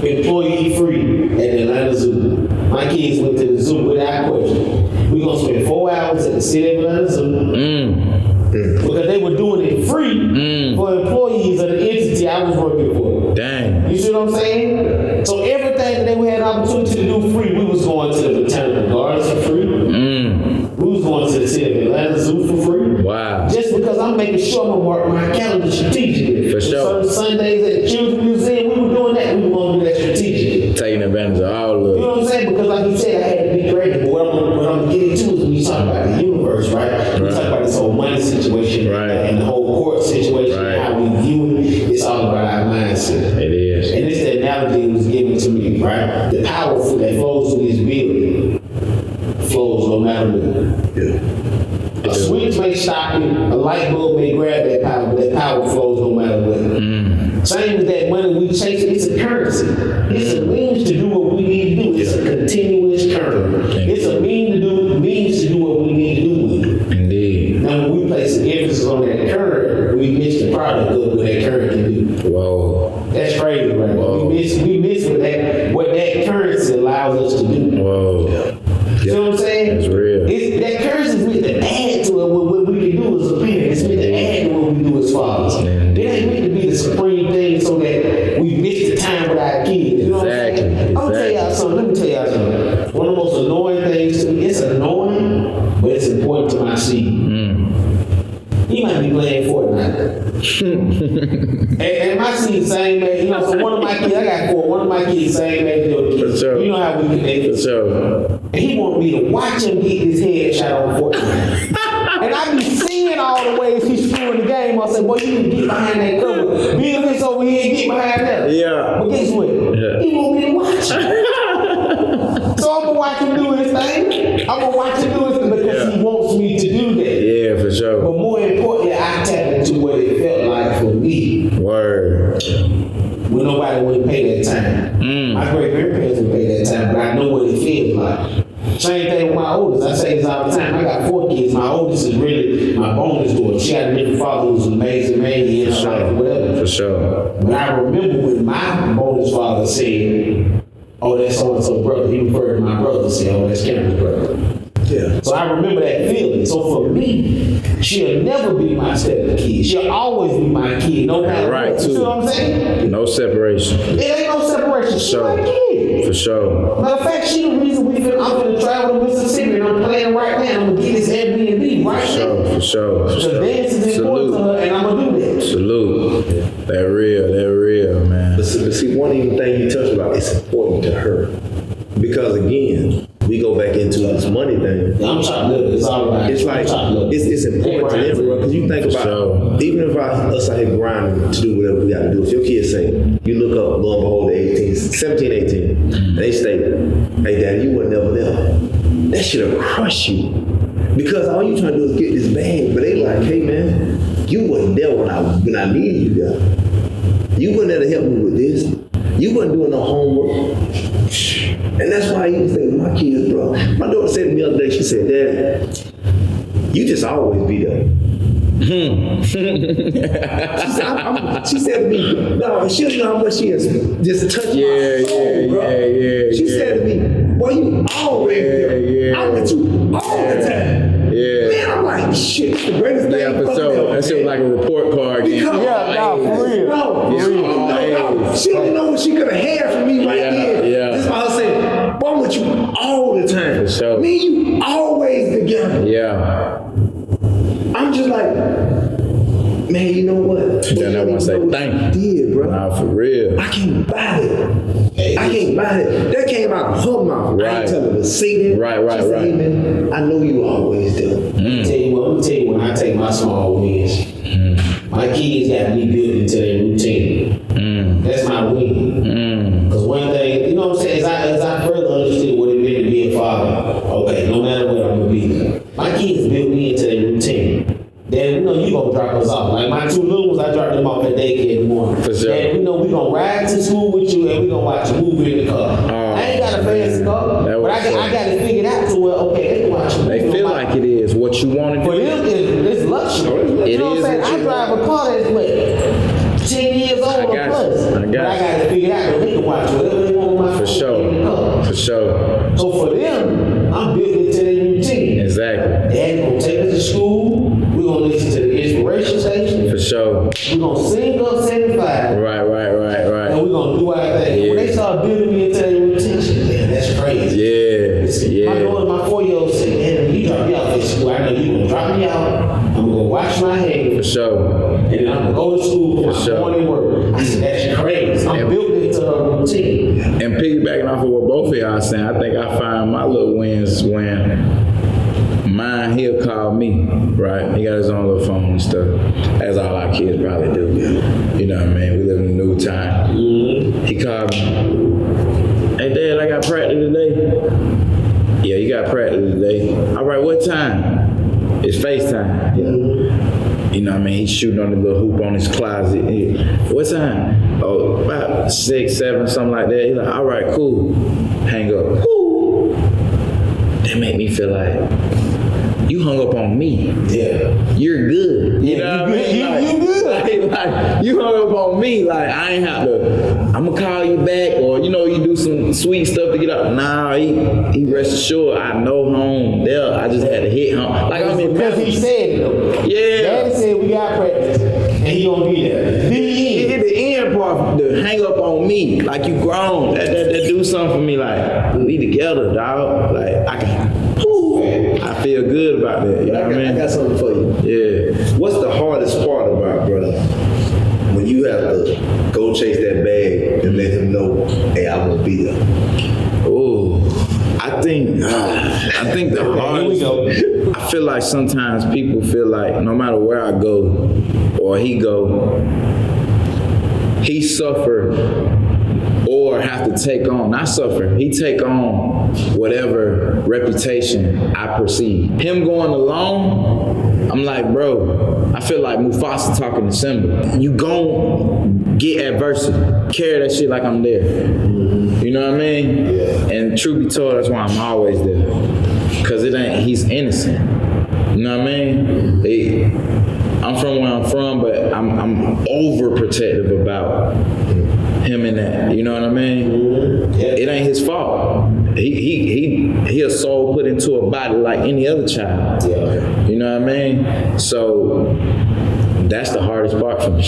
employee free at the Atlanta Zoo. My kids went to the zoo without question. We gonna spend 4 hours at the city of Atlanta Zoo. Because they were doing it free for employees of the entity I was working for. Dang. You see what I'm saying? So everything that they had an opportunity to do free, we was going to the botanical gardens for free. We was going to the city of Atlanta Zoo for free. Wow. Just because I'm making sure I'm gonna mark my calendar strategically. For sure. Certain Sundays at the Children's Museum, we were doing that. We were gonna do that strategically. Taking advantage of all of You it. know what I'm saying? Because like you said, I had to be creative. But what I'm getting to is when you talk about the universe, right? We talk about this whole money situation and the whole court situation and how we view it. It's all about our mindset. It is. And it's the analogy that was given to me, right? The power that flows through this building flows no matter what. Yeah. A switch may stop it, a light bulb may grab that power, but that power flows no matter what. Same with that money we chase, it's a currency. It's a means to do what we need to do. It's a continuous current. It's a means to do what we need to do with it. Indeed. Now when we place an emphasis on that current, we miss the product of what that current can do. Whoa. That's crazy, right? Whoa. We miss what that currency allows us to do. Whoa. You know what I'm saying? That's real. That currency is meant to add to it. What we can do as a parent, it's meant to add to what we do as fathers. It ain't meant to be the supreme thing so that we miss the time with our kids. You know what I'm saying? I'm gonna tell y'all something. Let me tell y'all something. One of the most annoying things to me, it's annoying, but it's important to my seed. He might be playing Fortnite. and my seed same age. You know, so one of my kids, I got 4. One of my kids same age. For sure. You know how we connect. For sure. And he wanted me to watch him get his head shot on Fortnite. And I be seeing all the ways he's screwing the game. I say, boy, you can get behind that cover. Bill this over here and get behind that. Yeah. But guess what? Yeah. He want me to watch him. So I'm going to watch him do his thing. I'm going to watch him do his thing because he wants me to do that. Yeah, for But sure. more importantly, I tapped into what it felt like for me Word. when nobody would pay that time. My great-grandparents would pay that time, but I know what it feels like. Same thing with my oldest. I say this all the time. I got 4 kids. My oldest is really my bonus daughter. She got a different father who's an amazing man in her life or whatever. For sure. But I remember when my bonus father said, oh, that's so-and-so brother. He referred to my brother and said, oh, that's Cameron's brother. Yeah. So I remember that feeling. So for me, she'll never be my step kid. She'll always be my kid, no matter Right, what. You too. see what I'm saying? No separation. It ain't no separation. person. She sure. like a kid. For sure. Matter of fact, she the reason I'm finna travel to Mississippi and I'm planning right now. I'm gonna get this Airbnb right now. For sure. The dance is important to her, and I'm gonna do that. Salute. That real, man. But see, one even thing you touched about, it's important to her. Because again, we go back into this money thing. I'm trying to live. It's all right. It's like, it's important to everyone. Because you think about, even if us out here grinding to do whatever we got to do, if your kids say, you look up, lo and behold, they're 17, 18, and they say, hey, Daddy, you were never there. That should have crushed you. Because all you trying to do is get this bag. But they like, hey, man, you wasn't there when I needed you there. You wasn't there to help me with this. You wasn't doing no homework. And that's why I used to think with my kids, bro. My daughter said to me the other day, she said, Dad, you just always be there. She said to me, no, she don't know how much she has just touched my soul, bro. She said to me, boy, you always there. I'm with you all the time. Yeah. Man, I'm like, shit, it's the greatest thing. Yeah, for sure. That shit was like a report card. For real. No, she don't know what she could have had from me right there. Yeah. This is why I say, boy, I'm with you all the time. For sure. Me and you always together. Yeah. I'm just like, man, you know what? Then I want to say thank you. Did, bro. Nah, for real. I can't buy it. I can't buy it. That came out of her mouth. I ain't telling her to say that. Right. She said, hey, man, I know you always do. I'm gonna tell you when I take my small wins, my kids got me built into their routine. That's my win. Because one thing, you know what I'm saying, as I further understood what it meant to be a father, okay, no matter what, I'm gonna be there. My kids built me into their routine. Then, you know, you gonna drop us off. Like my two little ones, I drop them off at daycare in the morning. For sure. And, you know, we gonna ride to school with you and we gonna watch a movie in the car. I ain't got a fancy car, but I got it figured out to where, okay, they can watch a movie. They feel like it is what you want to do. For them, it's luxury. You know what I'm saying? I drive a car that's what, 10 years old or plus. But I got it figured out that they can watch whatever they want on my For phone sure. in the car. For sure. So for them, I'm built into their routine. Exactly. Dad gonna take us to school. We're gonna listen to the inspiration station. For sure. We're gonna sing up 75. Right. And we're gonna do our thing. Yeah. When they start building me into their routine, man, that's crazy. Yeah. My daughter, my 4-year-old said, man, you drop me off at school. I know you gonna drop me out. I'm gonna wash my hands. For sure. And then I'm gonna go to school for my morning work. I said, that's crazy. I'm built into her routine. And piggybacking off of what both of y'all saying, I think I find my little wins when mine, he'll call me, right? He got his own little phone and stuff, as all our kids probably do. You know what I mean? We live in a new time. He called me, hey, Dad, I got practice today. Yeah, you got practice today. All right, what time? It's FaceTime. Yeah. You know what I mean? He's shooting on the little hoop on his closet. What time? Oh, about 6, 7, something like that. He's like, all right, cool. Hang up. Ooh. That made me feel like, you hung up on me. Yeah. You're good. You know what I mean? You good. Like, you hung up on me. Like, I ain't have to, I'm going to call you back, or, you know, you do some sweet stuff to get up. Nah, he rest assured, I know home there. I just had to hit home. Like, I'm in because he said it though. Yeah. Daddy said we got practice. And he gonna be there. The end part, the hang up on me. Like, you grown. That do something for me. Like, we together, dog. Like, I feel good about that. You know what I mean? I got something for you. Yeah. What's the hardest part about, brother, when you have to go chase that bag and let him know, hey, I won't be there? Oh, I think the hardest. I feel like sometimes people feel like no matter where I go or he go, he suffer or have to take on, not suffer, he take on whatever reputation I perceive. Him going alone, I'm like, bro, I feel like Mufasa talking to Simba. You gon' get adversity. Carry that shit like I'm there. You know what I mean? Yeah. And truth be told, that's why I'm always there. Cause he's innocent. You know what I mean? I'm from where I'm from, but I'm overprotective about him and that. You know what I mean? Yeah. It ain't his fault. He a soul put into a body like any other child. Yeah. You know what I mean? So that's the hardest part for me.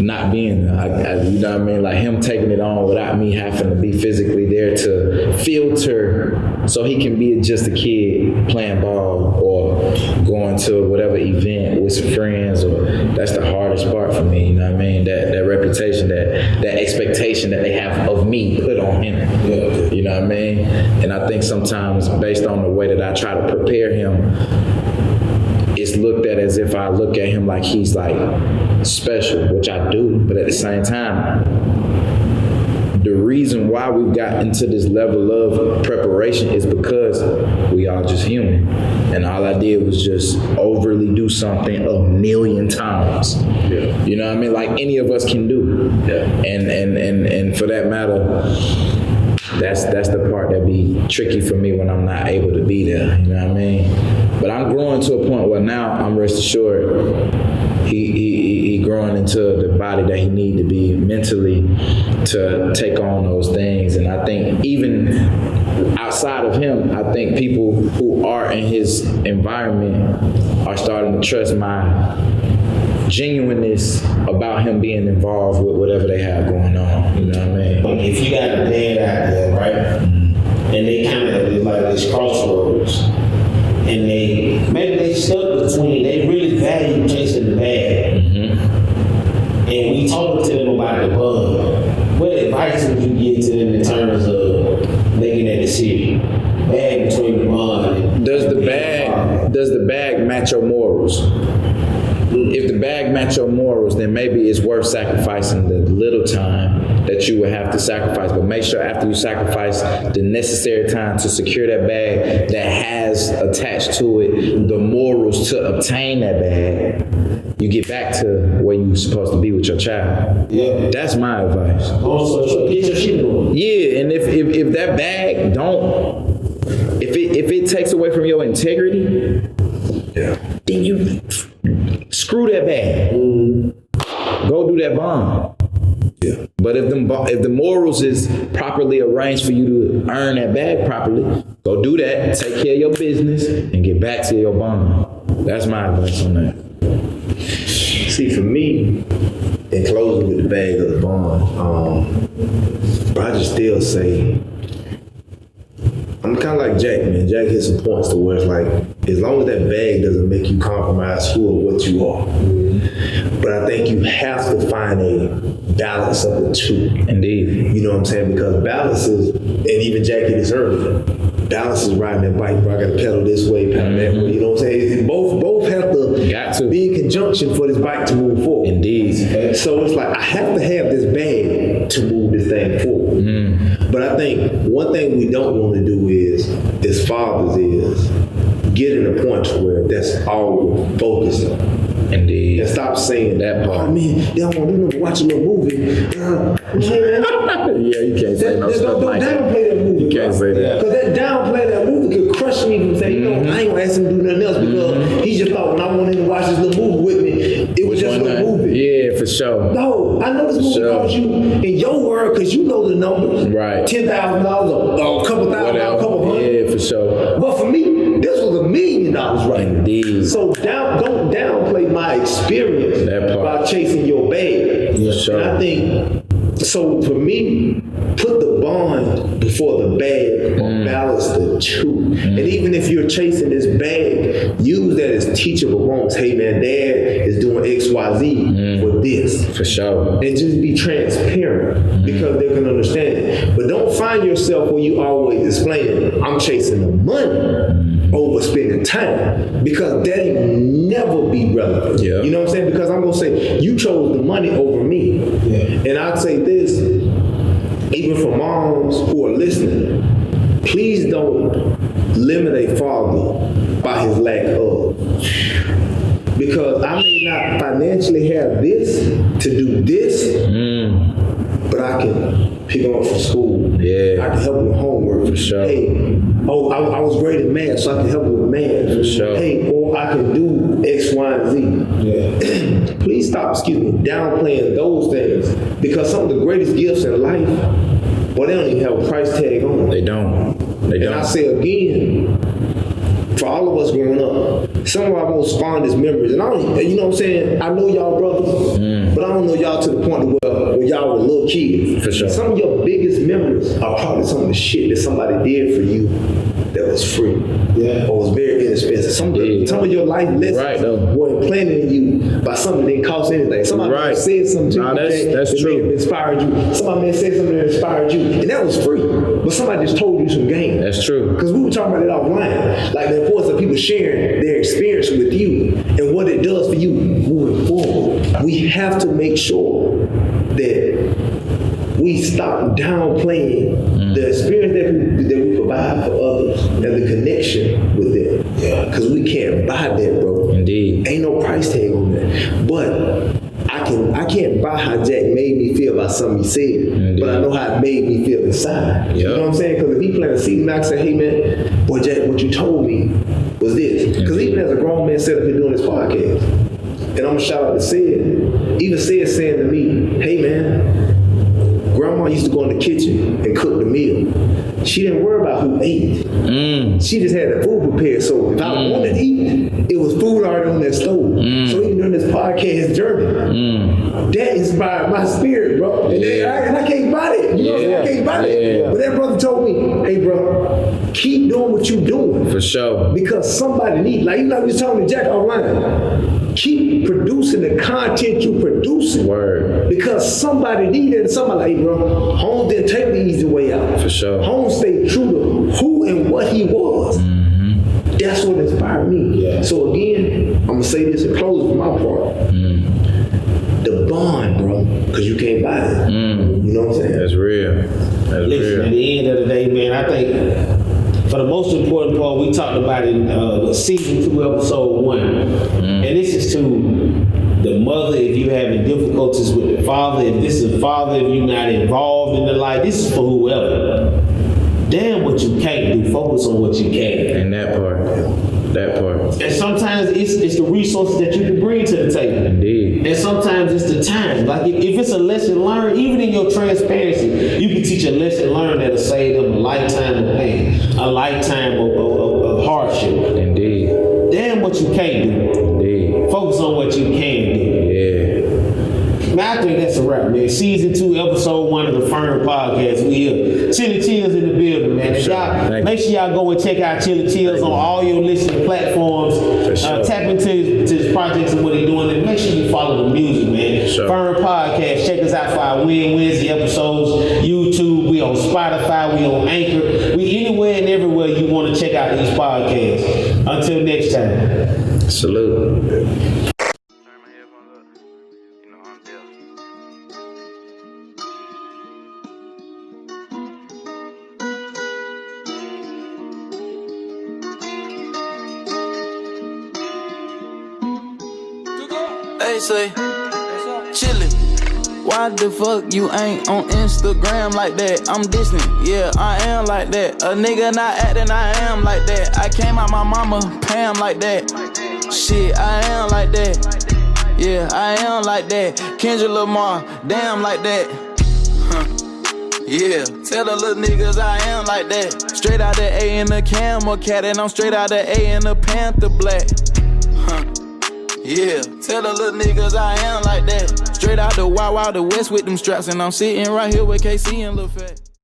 Not being there. You know what I mean? Like him taking it on without me having to be physically there to filter so he can be just a kid playing ball or going to whatever event with some friends. Or that's the hardest part for me. You know what I mean? That reputation, that expectation that they have of me put on him. Yeah. You know what I mean? And I think sometimes based on the way that I try to prepare him, it's looked at as if I look at him like he's like special, which I do, but at the same time, the reason why we've gotten to this level of preparation is because we are just human. And all I did was just overly do something a million times. Yeah. You know what I mean? Like any of us can do. Yeah. And for that matter, that's the part that be tricky for me when I'm not able to be there. You know what I mean? But I'm growing to a point where now I'm rest assured he growing into the body that he need to be mentally to take on those things. And I think even outside of him, I think people who are in his environment are starting to trust my genuineness about him being involved with whatever they have going on. You know what I mean? If you got a dad out there, right, and they kind of like this crossroads, and maybe they stuck between, they really value chasing the bag, and we talk to them about the bond. What advice would you give to them in terms of making that decision? Bag between the bond and does the bag match your morals? If the bag match your morals, then maybe it's worth sacrificing the little time that you would have to sacrifice. But make sure after you sacrifice the necessary time to secure that bag that has attached to it the morals to obtain that bag, you get back to where you're supposed to be with your child. Yeah. That's my advice. Also, get your shit on. Yeah, and if that bag if it takes away from your integrity, then you screw that bag. Go do that bond. Yeah. But if the morals is properly arranged for you to earn that bag properly, go do that, take care of your business, and get back to your bond. That's my advice on that. See, for me, in closing with the bag of the bond, I just still say, I'm kind of like Jack, man. Jack hit some points to where it's like, as long as that bag doesn't make you compromise who or what you are. But I think you have to find a balance of the two. Indeed. You know what I'm saying? Because balance is, and even Jack hit this earlier, balance is riding that bike, bro. I got to pedal this way, pedal that way. You know what I'm saying? Both have to be in conjunction for this bike to move forward. Indeed. So it's like, I have to have this bag to move this thing forward. But I think one thing we don't want to do is, as fathers, is get in a point where that's all we're focused on. Indeed. And stop saying that part. Oh, man, they don't want to do nothing, watch a little movie. Yeah, you can't say no stuff like that. Downplay that movie. You can't say that. Because that downplay that movie could crush me from saying, you know, I ain't gonna ask him to do nothing else because he just thought when I wanted him to watch this little movie with me, it was just a little movie. Yeah, for sure. No, I know this movie cost you in your word because you know the numbers. Right. $10,000 or a couple $1,000, a couple hundred. Yeah, for sure. But for me, this was $1 million, right? Indeed. So don't downplay my experience by chasing your bag. For sure. And I think, so for me, put the bond before the bag or balance the two. And even if you're chasing this bag, use that as teachable moments. Hey man, dad is doing XYZ for this. For sure. And just be transparent because they can understand it. But don't find yourself where you always explaining, I'm chasing the money over spending time, because that ain't never be relevant. Yeah. You know what I'm saying? Because I'm going to say, you chose the money over me. Yeah. And I'd say this, even for moms who are listening, please don't limit a father by his lack of. Because I may not financially have this to do this, but I can pick him up from school. Yeah. I can help him with homework. For sure. Hey, I was great at math, so I can help him with math. For sure. Hey, or I can do X, Y, and Z. Yeah. Please stop, downplaying those things. Because some of the greatest gifts in life, well, they don't even have a price tag on them. They don't. And I say again, for all of us growing up, some of our most fondest memories. And I don't, you know what I'm saying? I know y'all brothers, but I don't know y'all to the point where when y'all were little kids. For sure. Some of your biggest memories are probably some of the shit that somebody did for you that was free. Yeah. Or was very inexpensive. Some of your life lessons were implanted in you by something that didn't cost anything. Somebody may have said something to you that's that true. may have inspired you. Somebody may have said something that inspired you, and that was free. But somebody just told you some game. That's true. Because we were talking about it offline, like the importance of people sharing their experience with you and what it does for you moving forward. We have to make sure that we stop downplaying the experience that we provide for others and the connection with them. Yeah. Because we can't buy that, bro. Indeed. Ain't no price tag on that. But I can't buy how Jack made me feel about something he said. Indeed. But I know how it made me feel inside. Yep. You know what I'm saying? Because if he planted a seed and I say, hey man, boy Jack, what you told me was this. Because even as a grown man set up here doing this podcast, and I'm gonna shout out to Sid, even Sid saying to me, hey man, Grandma used to go in the kitchen and cook the meal. She didn't worry about who ate. She just had the food prepared. So if I wanted to eat, it was food already on that stove. So even during this podcast journey, that inspired my spirit, bro. And I can't buy it. You know what I'm saying? I can't buy it. But that brother told me, hey, bro, keep doing what you're doing. For sure. Because somebody needs, like we was telling Jack offline, keep producing the content you're producing. Word. Because somebody needed it. Somebody like, hey, bro, Holmes didn't take the easy way out. For sure. Holmes stayed true to who and what he was. That's what inspired me. Yeah. So again, I'm gonna say this and close for my part. The bond, bro, because you can't buy it. You know what I'm saying? That's real. That's Listen, real. at the end of the day, man, I think for the most important part, we talked about it in season 2, episode 1. And this is to the mother, if you're having difficulties with the father, if this is a father, if you're not involved in the life, this is for whoever. Damn what you can't do, focus on what you can. And that part. And sometimes it's the resources that you can bring to the table. Indeed. And sometimes it's the time. Like if it's a lesson learned, even in your transparency, you can teach a lesson learned that'll save them a lifetime of pain, a lifetime of hardship. Indeed. Damn what you can't do. Indeed. Focus on what you can do. Yeah. Man, I think that's a wrap, man. Season 2, episode 1 of the Firm Podcast. We here. Chili Chills in the building, man. And y'all, make sure y'all go and check out Chili Chills on all your listening platforms. Tap into his projects and what he's doing. And make sure you follow the music, man. Firm Podcast. Check us out for our Wednesday episodes. YouTube. We on Spotify. We on Anchor. We anywhere and everywhere you want to check out these podcasts. Until next time. Salute. They say, chillin'. Why the fuck you ain't on Instagram like that? I'm distant, yeah, I am like that. A nigga not acting, I am like that. I came out my mama, Pam like that. Shit, I am like that. Yeah, I am like that. Kendrick Lamar, damn like that. Yeah, tell the little niggas I am like that. Straight out the A in the camel cat, and I'm straight out the A in the Panther black. Yeah, tell the little niggas I am like that. Straight out the Wild Wild the West with them straps, and I'm sitting right here with KC and Lil Fat.